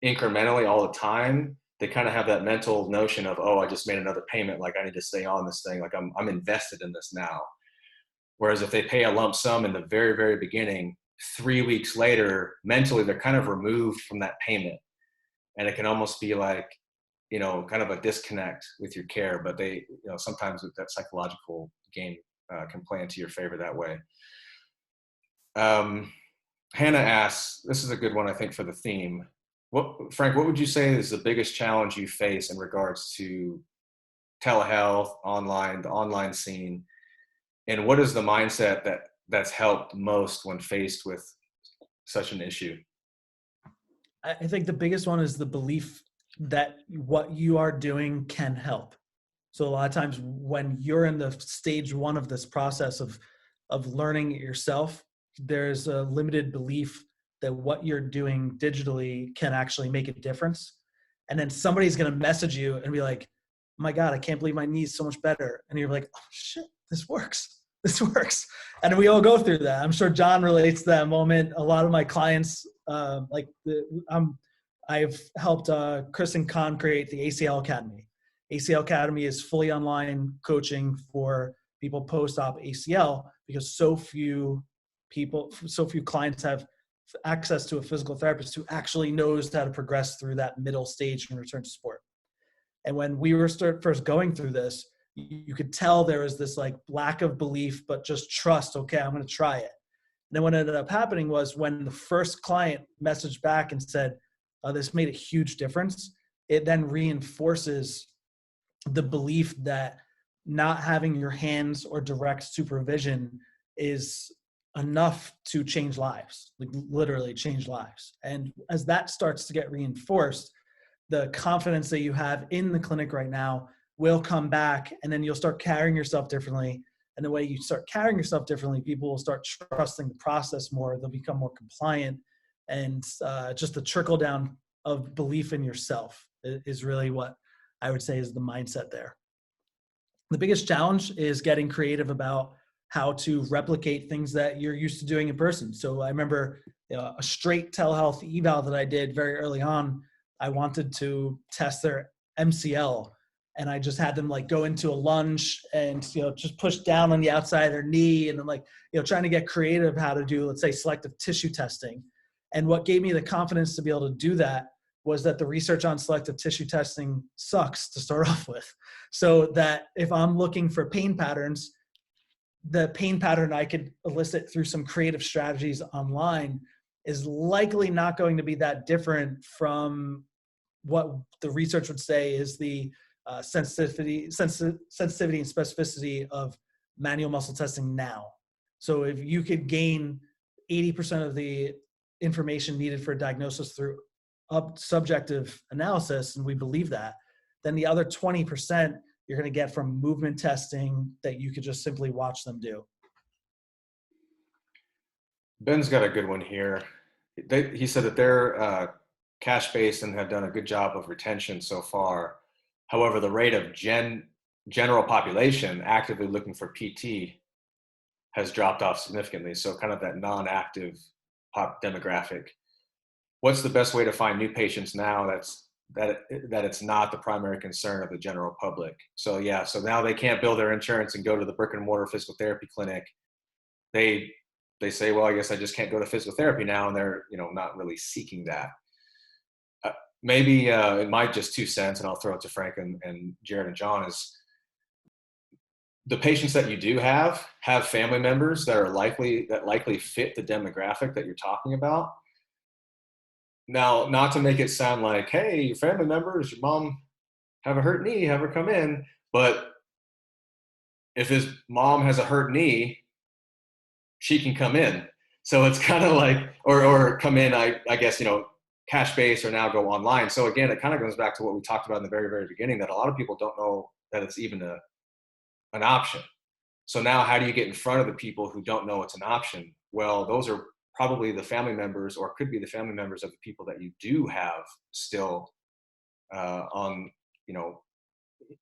incrementally all the time, they kind of have that mental notion of, oh, I just made another payment. Like I need to stay on this thing. Like I'm invested in this now. Whereas if they pay a lump sum in the very, very beginning, 3 weeks later, mentally, they're kind of removed from that payment. And it can almost be like, kind of a disconnect with your care, but they, sometimes that psychological game can play into your favor that way. Hannah asks, this is a good one, I think, for the theme. Frank, what would you say is the biggest challenge you face in regards to telehealth, the online scene? And what is the mindset that's helped most when faced with such an issue? I think the biggest one is the belief that what you are doing can help. So a lot of times when you're in the stage one of this process of learning it yourself, there's a limited belief that what you're doing digitally can actually make a difference. And then somebody's going to message you and be like, oh my God, I can't believe my knee's so much better. And you're like, oh shit, this works. And we all go through that. I'm sure John relates to that moment. A lot of my clients, I've helped Chris and Khan create the ACL Academy. ACL Academy is fully online coaching for people post-op ACL because so few clients have access to a physical therapist who actually knows how to progress through that middle stage and return to sport. And when we were first going through this, you could tell there was this like lack of belief, but just trust. Okay, I'm going to try it. And then what ended up happening was when the first client messaged back and said, this made a huge difference, it then reinforces the belief that not having your hands or direct supervision is enough to change lives, like literally change lives. And as that starts to get reinforced, the confidence that you have in the clinic right now will come back, and then you'll start carrying yourself differently. And the way you start carrying yourself differently, people will start trusting the process more. They'll become more compliant. And just the trickle down of belief in yourself is really what I would say is the mindset there. The biggest challenge is getting creative about how to replicate things that you're used to doing in person. So I remember a straight telehealth eval that I did very early on. I wanted to test their MCL, and I just had them like go into a lunge and, just push down on the outside of their knee. And I'm like, trying to get creative how to do, let's say, selective tissue testing. And what gave me the confidence to be able to do that was that the research on selective tissue testing sucks to start off with. So that if I'm looking for pain patterns, the pain pattern I could elicit through some creative strategies online is likely not going to be that different from what the research would say is the sensitivity and specificity of manual muscle testing now. So if you could gain 80% of the information needed for diagnosis through subjective analysis, and we believe that, then the other 20% you're going to get from movement testing that you could just simply watch them do. Ben's got a good one here. He said that they're cash-based and have done a good job of retention so far. However, the rate of general population actively looking for PT has dropped off significantly. So kind of that non-active pop demographic. What's the best way to find new patients now that it's not the primary concern of the general public? So yeah, so now they can't bill their insurance and go to the brick and mortar physical therapy clinic. They say, well, I guess I just can't go to physical therapy now, and they're not really seeking that. Maybe in my just 2 cents, and I'll throw it to Frank and Jared and John, is the patients that you do have family members that likely fit the demographic that you're talking about. Now, not to make it sound like, hey, your family members, your mom have a hurt knee, have her come in. But if his mom has a hurt knee, she can come in. So it's kind of like, or come in, I guess, cash based, or now go online. So again, it kind of goes back to what we talked about in the very, very beginning, that a lot of people don't know that it's even an option. So now how do you get in front of the people who don't know it's an option? Well, those are probably the family members, or could be the family members of the people that you do have still on,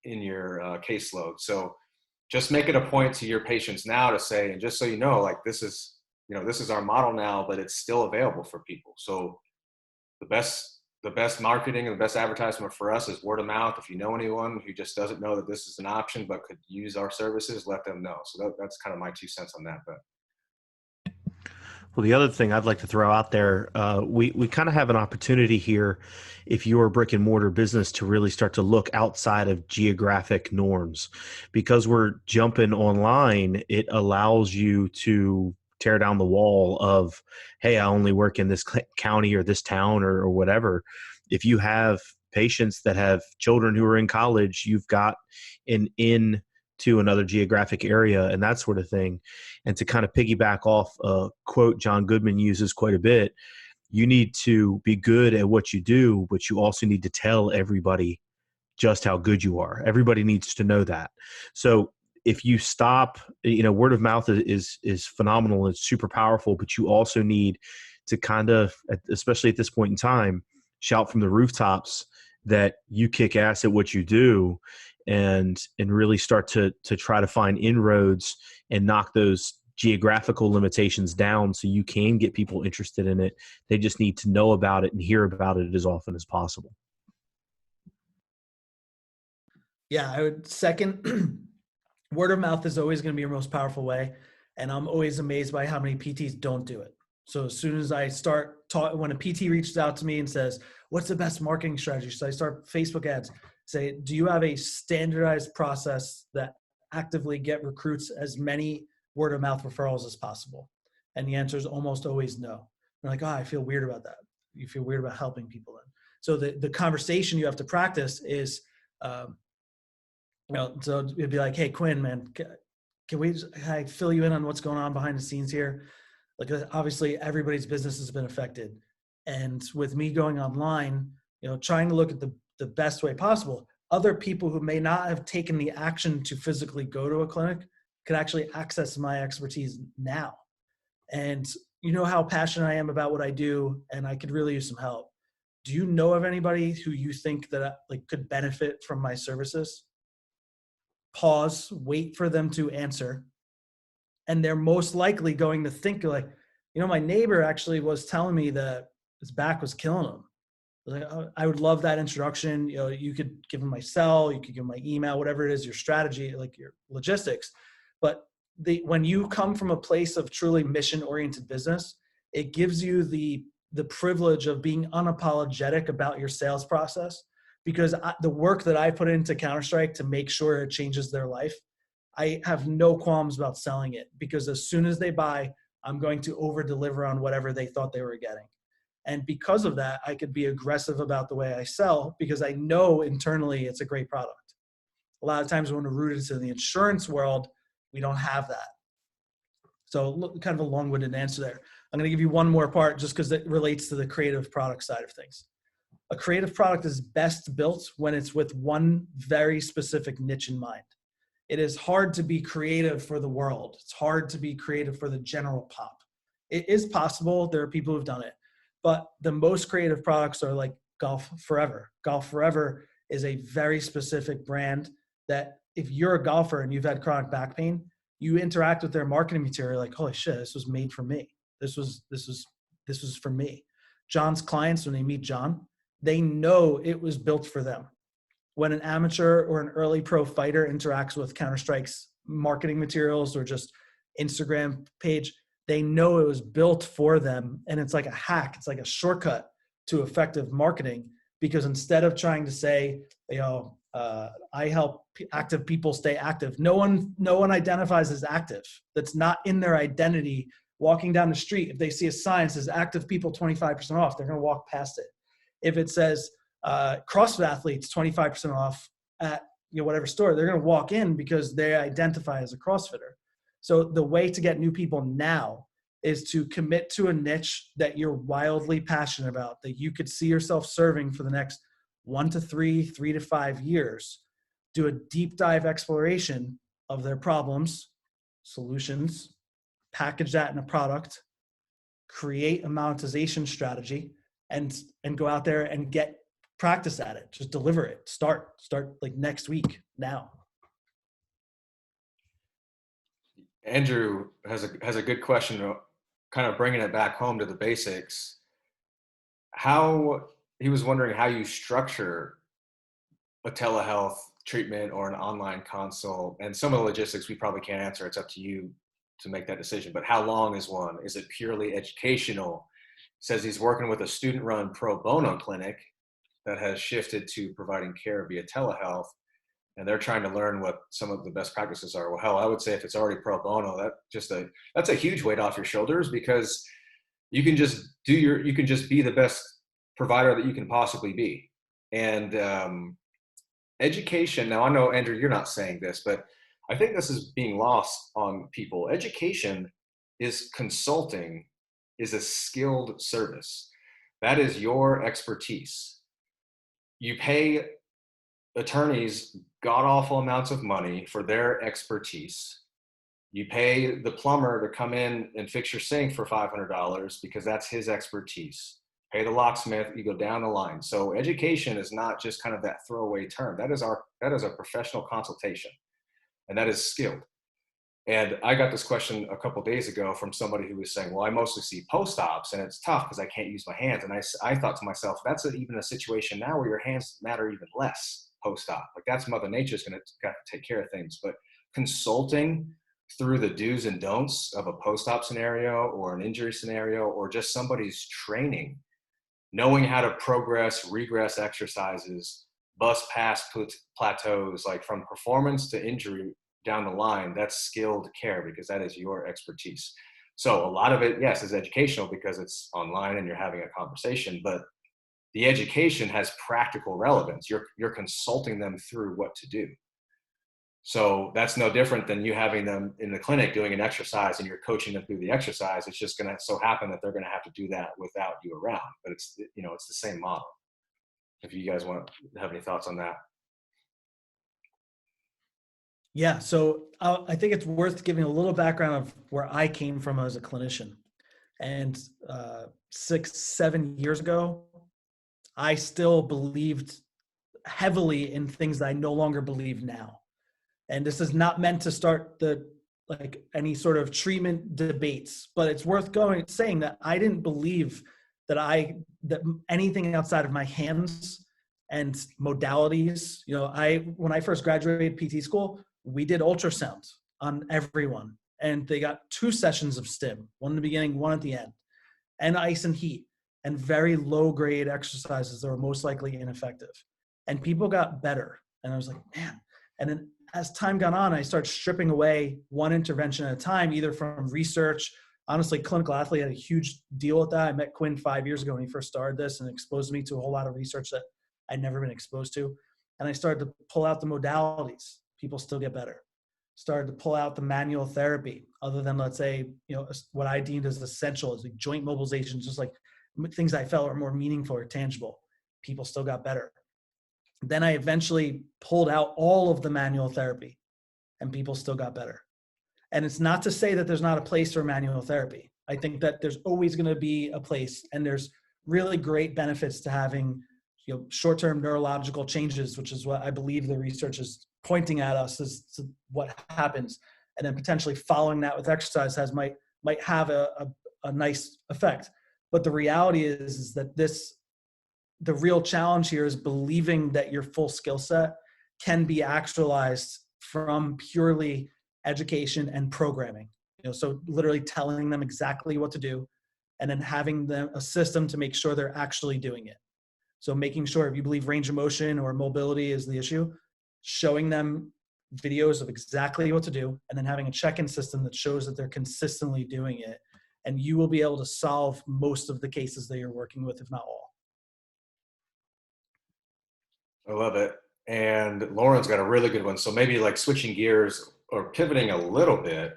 in your caseload. So just make it a point to your patients now to say, and just so you know, like this is our model now, but it's still available for people. So the best marketing and the best advertisement for us is word of mouth. If you know anyone who just doesn't know that this is an option but could use our services, let them know. So that's kind of my 2 cents on that. But well, the other thing I'd like to throw out there, we kind of have an opportunity here, if you're a brick and mortar business, to really start to look outside of geographic norms. Because we're jumping online, it allows you to tear down the wall of, hey, I only work in this county or this town or whatever. If you have patients that have children who are in college, you've got an in to another geographic area and that sort of thing. And to kind of piggyback off a quote John Goodman uses quite a bit, you need to be good at what you do, but you also need to tell everybody just how good you are. Everybody needs to know that. So if you stop, word of mouth is phenomenal and it's super powerful, but you also need to kind of, especially at this point in time, shout from the rooftops that you kick ass at what you do, and really start to try to find inroads and knock those geographical limitations down so you can get people interested in it. They just need to know about it and hear about it as often as possible. Yeah, I would second. Word of mouth is always going to be your most powerful way. And I'm always amazed by how many PTs don't do it. So as soon as I start when a PT reaches out to me and says, what's the best marketing strategy? So I start Facebook ads, say, do you have a standardized process that actively get recruits as many word of mouth referrals as possible? And the answer is almost always no. They're like, oh, I feel weird about that. You feel weird about helping people then. So the conversation you have to practice is, so it'd be like, hey, Quinn, man, can I fill you in on what's going on behind the scenes here? Like, obviously everybody's business has been affected. And with me going online, trying to look at the best way possible, other people who may not have taken the action to physically go to a clinic could actually access my expertise now. And you know how passionate I am about what I do, and I could really use some help. Do you know of anybody who you think that could benefit from my services? Pause, wait for them to answer, And they're most likely going to think like, my neighbor actually was telling me that his back was killing him. Like, oh, I would love that introduction. You could give him my cell, you could give him my email, whatever it is, your strategy, like your logistics. But when you come from a place of truly mission-oriented business, it gives you the privilege of being unapologetic about your sales process, because the work that I put into Counter-Strike to make sure it changes their life, I have no qualms about selling it, because as soon as they buy, I'm going to over deliver on whatever they thought they were getting. And because of that, I could be aggressive about the way I sell, because I know internally it's a great product. A lot of times when we're rooted to the insurance world, we don't have that. So kind of a long-winded answer there. I'm going to give you one more part just because it relates to the creative product side of things. A creative product is best built when it's with one very specific niche in mind. It is hard to be creative for the world. It's hard to be creative for the general pop. It is possible. There are people who've done it. But the most creative products are like Golf Forever. Golf Forever is a very specific brand that if you're a golfer and you've had chronic back pain, you interact with their marketing material like, holy shit, this was made for me. This was for me. John's clients, when they meet John, they know it was built for them. When an amateur or an early pro fighter interacts with Counter-Strike's marketing materials or just Instagram page, they know it was built for them. And it's like a hack. It's like a shortcut to effective marketing, because instead of trying to say, I help active people stay active. No one identifies as active. That's not in their identity. Walking down the street, if they see a sign that says active people 25% off, they're going to walk past it. If it says CrossFit athletes 25% off at whatever store, they're going to walk in because they identify as a CrossFitter. So the way to get new people now is to commit to a niche that you're wildly passionate about, that you could see yourself serving for the next 1 to 3, 3 to 5 years. Do a deep dive exploration of their problems, solutions, package that in a product, create a monetization strategy, and go out there and get practice at it. Just deliver it. Start like next week now. Andrew has a good question, kind of bringing it back home to the basics. He was wondering how you structure a telehealth treatment or an online consult, and some of the logistics we probably can't answer. It's up to you to make that decision. But how long is one? Is it purely educational? Says he's working with a student-run pro bono clinic that has shifted to providing care via telehealth, and they're trying to learn what some of the best practices are. Well, hell, I would say if it's already pro bono, that's a huge weight off your shoulders, because you can just be the best provider that you can possibly be. And education, now I know, Andrew, you're not saying this, but I think this is being lost on people. Education is consulting, is a skilled service. That is your expertise. You pay attorneys god-awful amounts of money for their expertise. You pay the plumber to come in and fix your sink for $500 because that's his expertise. Pay the locksmith, you go down the line. So education is not just kind of that throwaway term. That is a professional consultation, and that is skilled. And I got this question a couple of days ago from somebody who was saying, well, I mostly see post-ops and it's tough because I can't use my hands. And I thought to myself, that's even a situation now where your hands matter even less post-op. Like, that's Mother Nature's going to take care of things. But consulting through the do's and don'ts of a post-op scenario or an injury scenario, or just somebody's training, knowing how to progress, regress exercises, bust past plateaus, like from performance to injury down the line, that's skilled care, because that is your expertise. So a lot of it, yes, is educational because it's online and you're having a conversation, but the education has practical relevance. You're consulting them through what to do. So that's no different than you having them in the clinic doing an exercise and you're coaching them through the exercise. It's just going to so happen that they're going to have to do that without you around, but it's the same model. If you guys want to have any thoughts on that. Yeah, so I think it's worth giving a little background of where I came from as a clinician. And 6-7 years ago, I still believed heavily in things that I no longer believe now. And this is not meant to start the like any sort of treatment debates, but it's worth saying that I didn't believe that anything outside of my hands and modalities, when I first graduated PT school, we did ultrasound on everyone, and they got 2 sessions of stim, one in the beginning, one at the end, and ice and heat, and very low grade exercises that were most likely ineffective. And people got better. And I was like, man. And then as time gone on, I started stripping away one intervention at a time, either from research. Honestly, ClinicalAthlete had a huge deal with that. I met Quinn 5 years ago when he first started this and exposed me to a whole lot of research that I'd never been exposed to. And I started to pull out the modalities. People still get better. Started to pull out the manual therapy, other than, let's say, what I deemed as essential, as like joint mobilization, just like things I felt were more meaningful or tangible. People still got better. Then I eventually pulled out all of the manual therapy, and people still got better. And it's not to say that there's not a place for manual therapy. I think that there's always going to be a place, and there's really great benefits to having, short-term neurological changes, which is what I believe the research is pointing at us as to what happens. And then potentially following that with exercise might have a nice effect. But the reality is that the real challenge here is believing that your full skill set can be actualized from purely education and programming. So literally telling them exactly what to do, and then having them a system to make sure they're actually doing it. So making sure, if you believe range of motion or mobility is the issue, showing them videos of exactly what to do, and then having a check-in system that shows that they're consistently doing it. And you will be able to solve most of the cases that you're working with, if not all. I love it. And Lauren's got a really good one. So maybe like switching gears or pivoting a little bit,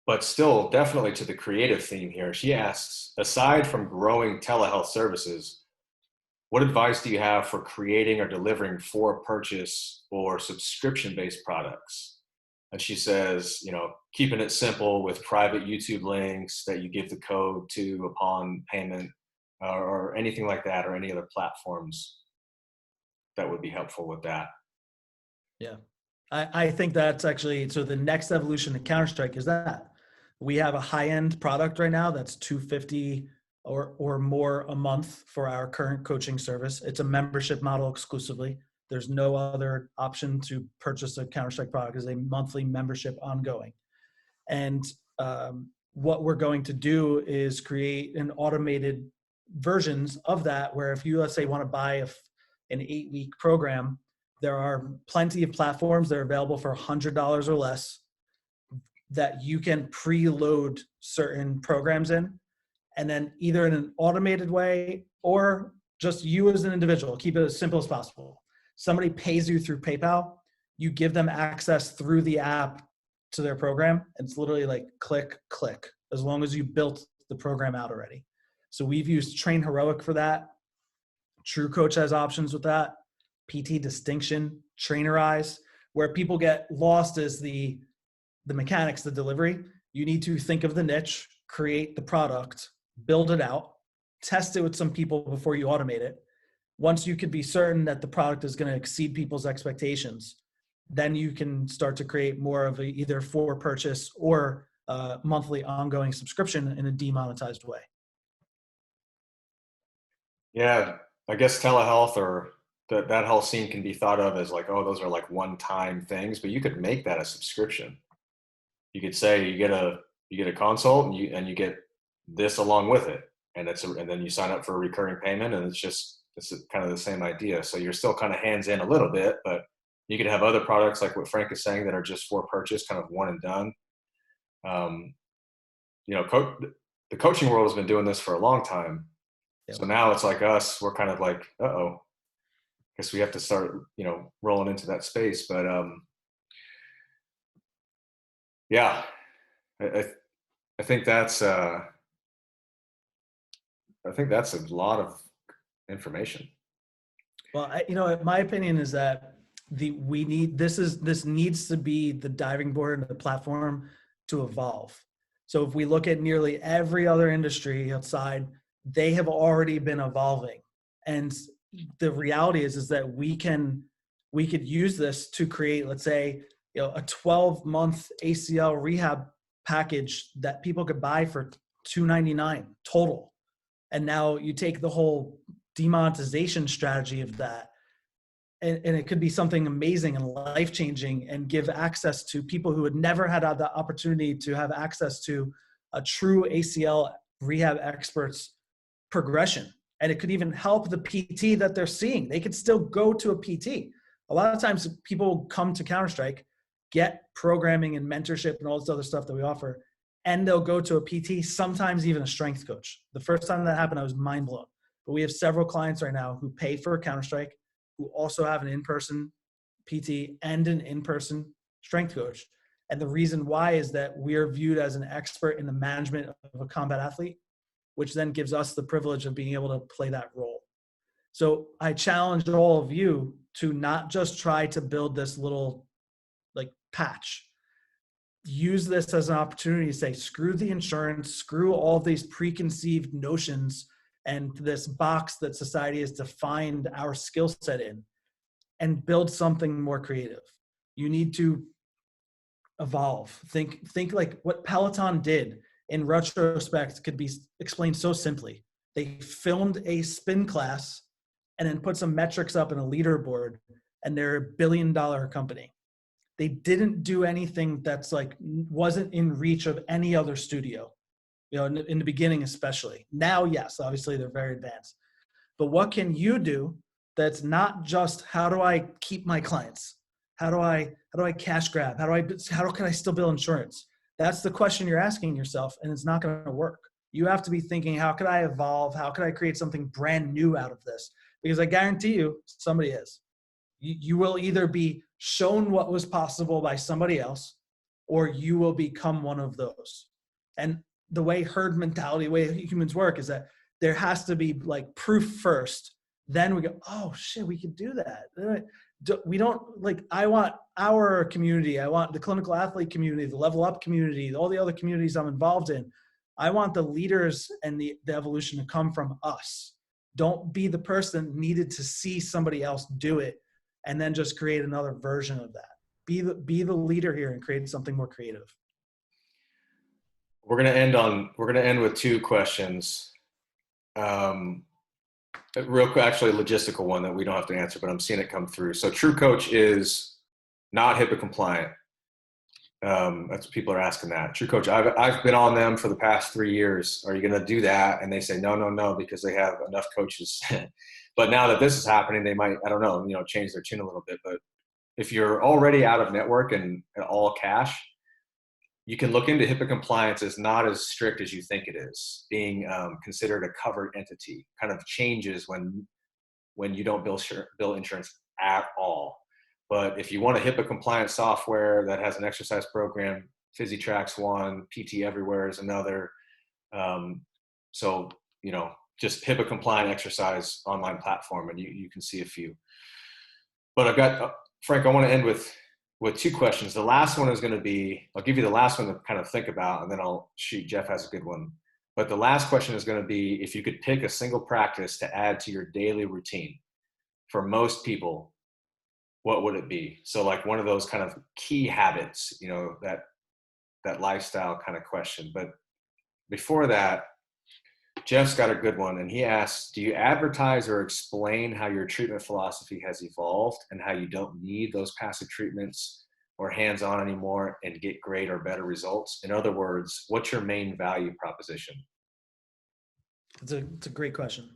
but still definitely to the creative theme here. She asks, aside from growing telehealth services, what advice do you have for creating or delivering for purchase or subscription-based products? And she says, keeping it simple with private YouTube links that you give the code to upon payment, or anything like that, or any other platforms that would be helpful with that. Yeah, I think that's actually, so the next evolution of Counter-Strike is that we have a high-end product right now that's $250 or more a month for our current coaching service. It's a membership model exclusively. There's no other option to purchase a Counter-Strike product. It's a monthly membership ongoing. And what we're going to do is create an automated versions of that, where if you, let's say, want to buy an 8-week program, there are plenty of platforms that are available for $100 or less that you can preload certain programs in. And then either in an automated way or just you as an individual, keep it as simple as possible. Somebody pays you through PayPal, you give them access through the app to their program. It's literally like click, click, as long as you built the program out already. So we've used Train Heroic for that. True Coach has options with that. PT Distinction, Trainerize, where people get lost as the mechanics, the delivery. You need to think of the niche, create the product, build it out, test it with some people before you automate it. Once you can be certain that the product is going to exceed people's expectations, then you can start to create more of a either for purchase or monthly ongoing subscription in a demonetized way. Yeah, I guess telehealth or that whole scene can be thought of as like, oh, those are like one-time things, but you could make that a subscription. You could say you get a consult and you get this along with it, and then you sign up for a recurring payment, and it's kind of the same idea. So you're still kind of hands in a little bit, but you could have other products like what Frank is saying that are just for purchase, kind of one and done. The coaching world has been doing this for a long time. Yep. So now it's like us, we're kind of like, uh-oh, guess we have to start, rolling into that space. But yeah, I think that's a lot of information. Well, my opinion is that this needs to be the diving board and the platform to evolve. So if we look at nearly every other industry outside, they have already been evolving. And the reality is that we could use this to create, let's say, a 12-month ACL rehab package that people could buy for $299 total. And now you take the whole demonetization strategy of that, and it could be something amazing and life-changing, and give access to people who had never had the opportunity to have access to a true ACL rehab expert's progression. And it could even help the PT that they're seeing. They could still go to a PT. A lot of times people come to Counter-Strike, get programming and mentorship and all this other stuff that we offer, and they'll go to a PT, sometimes even a strength coach. The first time that happened, I was mind blown. But we have several clients right now who pay for a Counter-Strike, who also have an in-person PT and an in-person strength coach. And the reason why is that we are viewed as an expert in the management of a combat athlete, which then gives us the privilege of being able to play that role. So I challenge all of you to not just try to build this little patch. Use this as an opportunity to say, screw the insurance, screw all these preconceived notions and this box that society has defined our skill set in, and build something more creative. You need to evolve. Think like what Peloton did in retrospect could be explained so simply. They filmed a spin class and then put some metrics up in a leaderboard, and they're $1 billion company. They didn't do anything that's wasn't in reach of any other studio, in the beginning especially. Now, yes, obviously they're very advanced. But what can you do that's not just how do I keep my clients? How do I cash grab? How can I still bill insurance? That's the question you're asking yourself, and it's not going to work. You have to be thinking, how could I evolve? How could I create something brand new out of this? Because I guarantee you, somebody is. You will either be shown what was possible by somebody else, or you will become one of those. And the way herd mentality, the way humans work, is that there has to be proof first. Then we go, oh shit, we could do that. We don't I want our community. I want the clinical athlete community, the level up community, all the other communities I'm involved in. I want the leaders and the evolution to come from us. Don't be the person needed to see somebody else do it and then just create another version of that. Be the leader here and create something more creative. We're gonna end with two questions. Real quick, actually a logistical one that we don't have to answer, but I'm seeing it come through. So True Coach is not HIPAA compliant. That's what people are asking that. True Coach, I've been on them for the past 3 years. Are you going to do that? And they say, no, because they have enough coaches. But now that this is happening, they might, I don't know, change their tune a little bit. But if you're already out of network and all cash, you can look into HIPAA compliance as not as strict as you think it is. Being considered a covered entity kind of changes when you don't bill insurance at all. But if you want a HIPAA compliant software that has an exercise program, PhysiTrack's one, PT Everywhere is another. So, just HIPAA compliant exercise online platform, and you can see a few. But I've got, Frank, I want to end with two questions. The last one is going to be, I'll give you the last one to kind of think about, and then I'll shoot, Jeff has a good one. But the last question is going to be, if you could pick a single practice to add to your daily routine for most people, what would it be? So one of those kind of key habits, that lifestyle kind of question. But before that, Jeff's got a good one, and he asks, do you advertise or explain how your treatment philosophy has evolved and how you don't need those passive treatments or hands-on anymore and get great or better results? In other words, what's your main value proposition? It's a great question.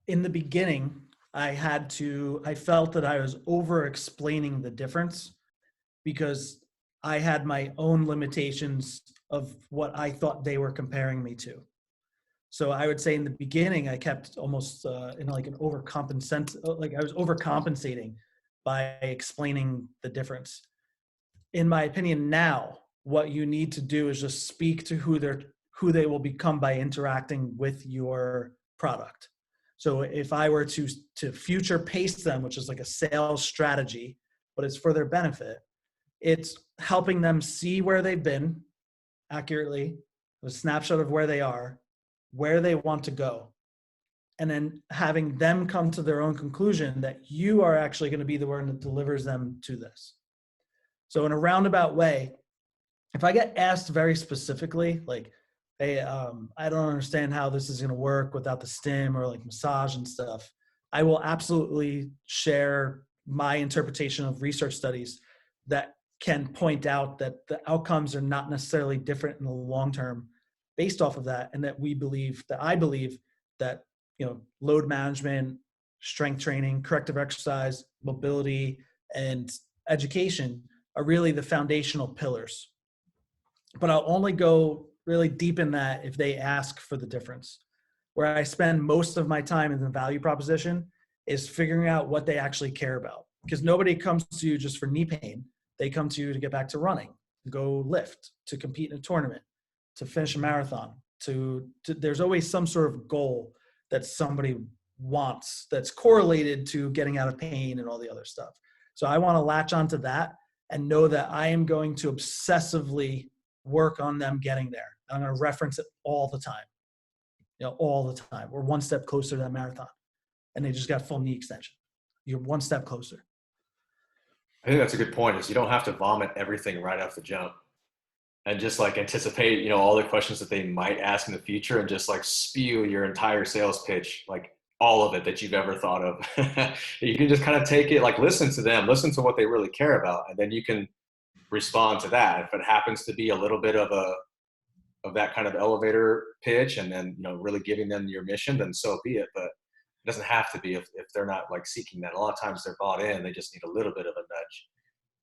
In the beginning, I felt that I was over-explaining the difference because I had my own limitations of what I thought they were comparing me to. So I would say in the beginning, I kept almost in an overcompensate, I was overcompensating by explaining the difference. In my opinion now, what you need to do is just speak to who they will become by interacting with your product. So if I were to future pace them, which is a sales strategy, but it's for their benefit, it's helping them see where they've been accurately, a snapshot of where they are, where they want to go, and then having them come to their own conclusion that you are actually going to be the one that delivers them to this. So in a roundabout way, if I get asked very specifically, like, hey, I don't understand how this is going to work without the stim or like massage and stuff, I will absolutely share my interpretation of research studies that can point out that the outcomes are not necessarily different in the long term based off of that. And that I believe that, load management, strength training, corrective exercise, mobility, and education are really the foundational pillars. But I'll only go really deep in that if they ask for the difference. Where I spend most of my time in the value proposition is figuring out what they actually care about. Because nobody comes to you just for knee pain. They come to you to get back to running, to go lift, to compete in a tournament, to finish a marathon. There's always some sort of goal that somebody wants that's correlated to getting out of pain and all the other stuff. So I want to latch onto that and know that I am going to obsessively work on them getting there. I'm going to reference it all the time, all the time. We're one step closer to that marathon, and they just got full knee extension. You're one step closer. I think that's a good point, is you don't have to vomit everything right off the jump and just like anticipate, all the questions that they might ask in the future and just like spew your entire sales pitch, like all of it that you've ever thought of. You can just kind of take it, like listen to them, listen to what they really care about. And then you can respond to that. If it happens to be a little bit of that kind of elevator pitch and then, really giving them your mission, then so be it. But it doesn't have to be if they're not like seeking that. A lot of times they're bought in, they just need a little bit of a nudge.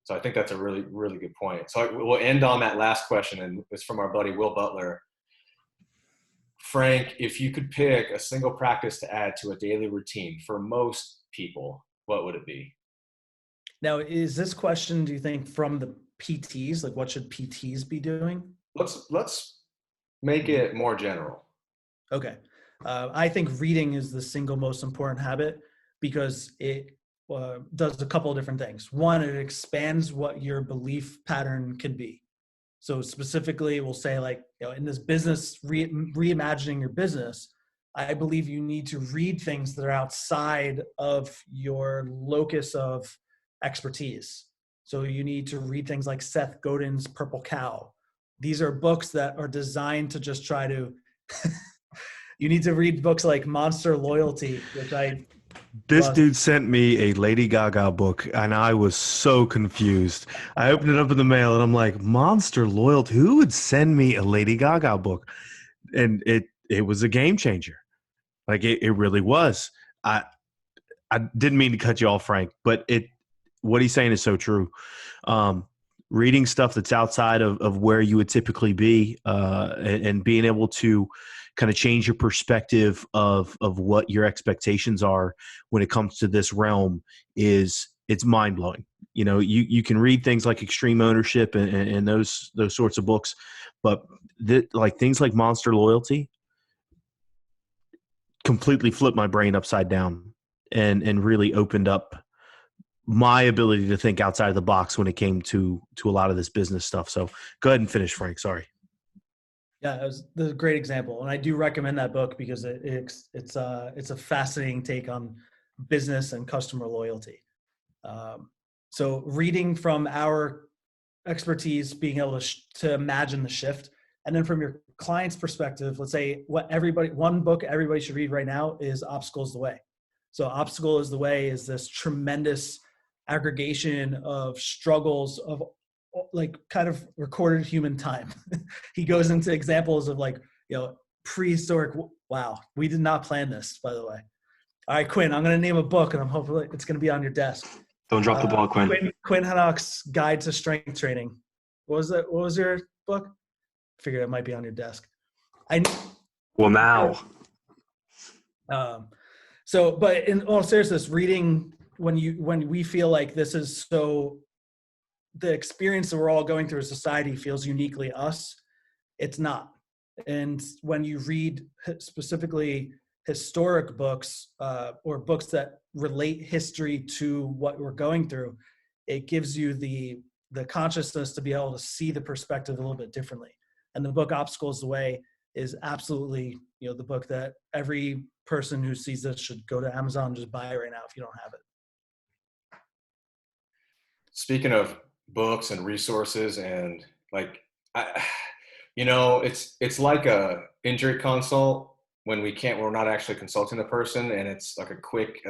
So I think that's a really, really good point. So we'll end on that last question, and it's from our buddy Will Butler. Frank, if you could pick a single practice to add to a daily routine for most people, what would it be? Now, is this question, do you think, from the PTs? Like, what should PTs be doing? Let's make it more general. Okay. I think reading is the single most important habit because it does a couple of different things. One, it expands what your belief pattern can be. So specifically, we'll say like, in this business, reimagining your business, I believe you need to read things that are outside of your locus of expertise. So you need to read things like Seth Godin's Purple Cow. These are books that are designed to just try to, you need to read books like Monster Loyalty, which This dude sent me a Lady Gaga book, and I was so confused. I opened it up in the mail, and I'm like, Monster Loyalty? Who would send me a Lady Gaga book? And it was a game changer. Like, it really was. I didn't mean to cut you off, Frank, but what he's saying is so true. Reading stuff that's outside of where you would typically be, and being able to kind of change your perspective of what your expectations are when it comes to this realm it's mind blowing. You can read things like Extreme Ownership and those sorts of books, but like things like Monster Loyalty completely flipped my brain upside down and really opened up my ability to think outside of the box when it came to a lot of this business stuff. So go ahead and finish, Frank. Sorry. Yeah, that's a great example, and I do recommend that book because it's a fascinating take on business and customer loyalty. So reading from our expertise, being able to imagine the shift, and then from your client's perspective, let's say one book everybody should read right now is Obstacle is the Way. So Obstacle is the Way is this tremendous aggregation of struggles of like kind of recorded human time. He goes into examples of like, prehistoric. Wow. We did not plan this, by the way. All right, Quinn, I'm going to name a book and I'm hopefully it's going to be on your desk. Don't drop the ball, Quinn. Quinn Hanock's Guide to Strength Training. What was that? What was your book? I figured it might be on your desk. Well, now. So, but in all seriousness, reading when we feel like this is so, the experience that we're all going through as society feels uniquely us, it's not. And when you read specifically historic books or books that relate history to what we're going through, it gives you the consciousness to be able to see the perspective a little bit differently. And the book Obstacle is the Way is absolutely, the book that every person who sees this should go to Amazon and just buy it right now if you don't have it. Speaking of books and resources, and like, it's like a injury consult when we're not actually consulting the person, and it's like a quick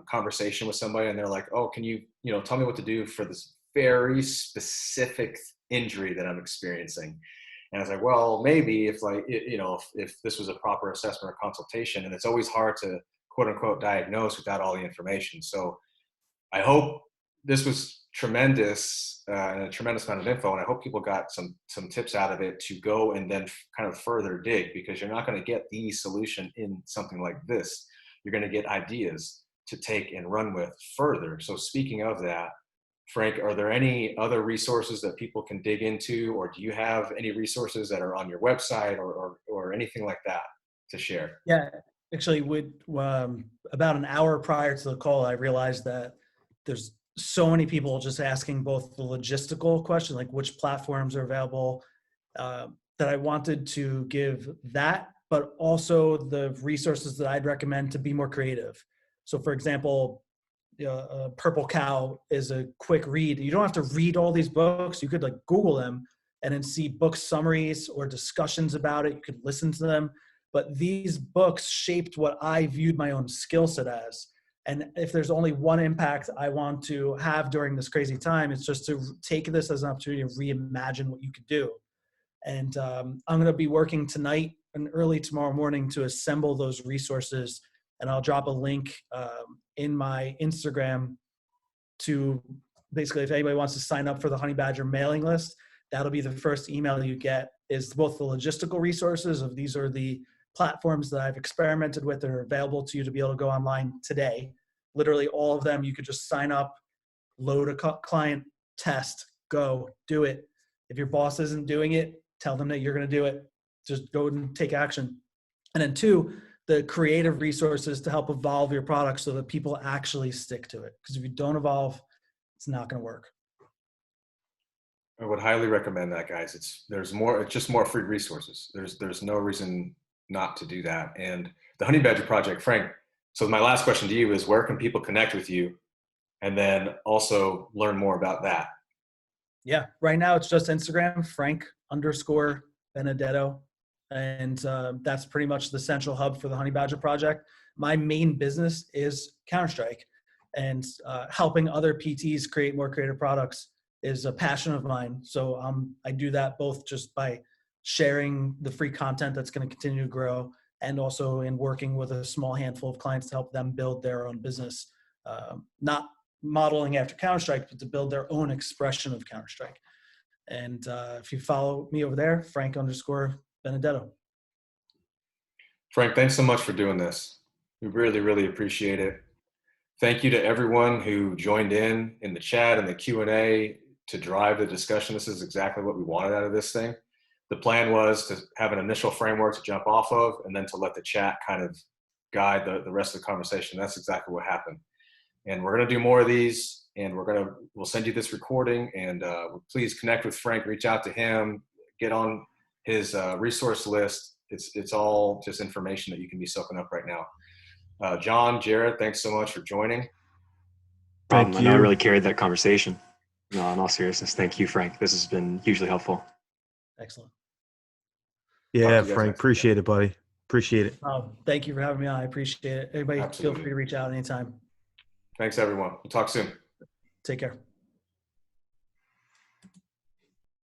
conversation with somebody, and they're like, oh, can you tell me what to do for this very specific injury that I'm experiencing? And I was like, well, maybe if if this was a proper assessment or consultation, and it's always hard to quote unquote diagnose without all the information. So I hope this was tremendous and a tremendous amount of info, and I hope people got some tips out of it to go and then kind of further dig, because you're not going to get the solution in something like this. You're going to get ideas to take and run with further. So speaking of that, Frank, are there any other resources that people can dig into, or do you have any resources that are on your website or anything like that to share? Yeah, actually, about an hour prior to the call, I realized that there's so many people just asking both the logistical question, like which platforms are available, that I wanted to give that, but also the resources that I'd recommend to be more creative. So for example, Purple Cow is a quick read. You don't have to read all these books. You could like Google them and then see book summaries or discussions about it. You could listen to them. But these books shaped what I viewed my own skill set as. And if there's only one impact I want to have during this crazy time, it's just to take this as an opportunity to reimagine what you could do. And I'm going to be working tonight and early tomorrow morning to assemble those resources. And I'll drop a link in my Instagram to basically, if anybody wants to sign up for the Honey Badger mailing list, that'll be the first email you get, is both the logistical resources of these are the platforms that I've experimented with that are available to you to be able to go online today. Literally all of them, you could just sign up, load a client, test, go, do it. If your boss isn't doing it, tell them that you're going to do it. Just go and take action. And then 2, the creative resources to help evolve your product so that people actually stick to it. Because if you don't evolve, it's not going to work. I would highly recommend that, guys. It's just more free resources. There's no reason not to do that. And the Honey Badger Project, Frank. So my last question to you is, where can people connect with you, and then also learn more about that? Yeah, right now it's just Instagram, Frank_Benedetto. And that's pretty much the central hub for the Honey Badger Project. My main business is Counter-Strike, and helping other PTs create more creative products is a passion of mine. So I do that both just by sharing the free content that's going to continue to grow, and also in working with a small handful of clients to help them build their own business, not modeling after Counter-Strike, but to build their own expression of Counter-Strike. And if you follow me over there, Frank_Benedetto. Frank, thanks so much for doing this. We really, really appreciate it. Thank you to everyone who joined in the chat and the Q&A to drive the discussion. This is exactly what we wanted out of this thing. The plan was to have an initial framework to jump off of, and then to let the chat kind of guide the rest of the conversation. That's exactly what happened. And we're going to do more of these, and we'll send you this recording, and please connect with Frank, reach out to him, get on his resource list. It's all just information that you can be soaking up right now. John, Jared, thanks so much for joining. Thank you. I know I really carried that conversation. No, in all seriousness, thank you, Frank. This has been hugely helpful. Excellent. Yeah, Frank, appreciate it, buddy. Appreciate it. Thank you for having me on. I appreciate it. Everybody, Absolutely. Feel free to reach out anytime. Thanks, everyone. We'll talk soon. Take care.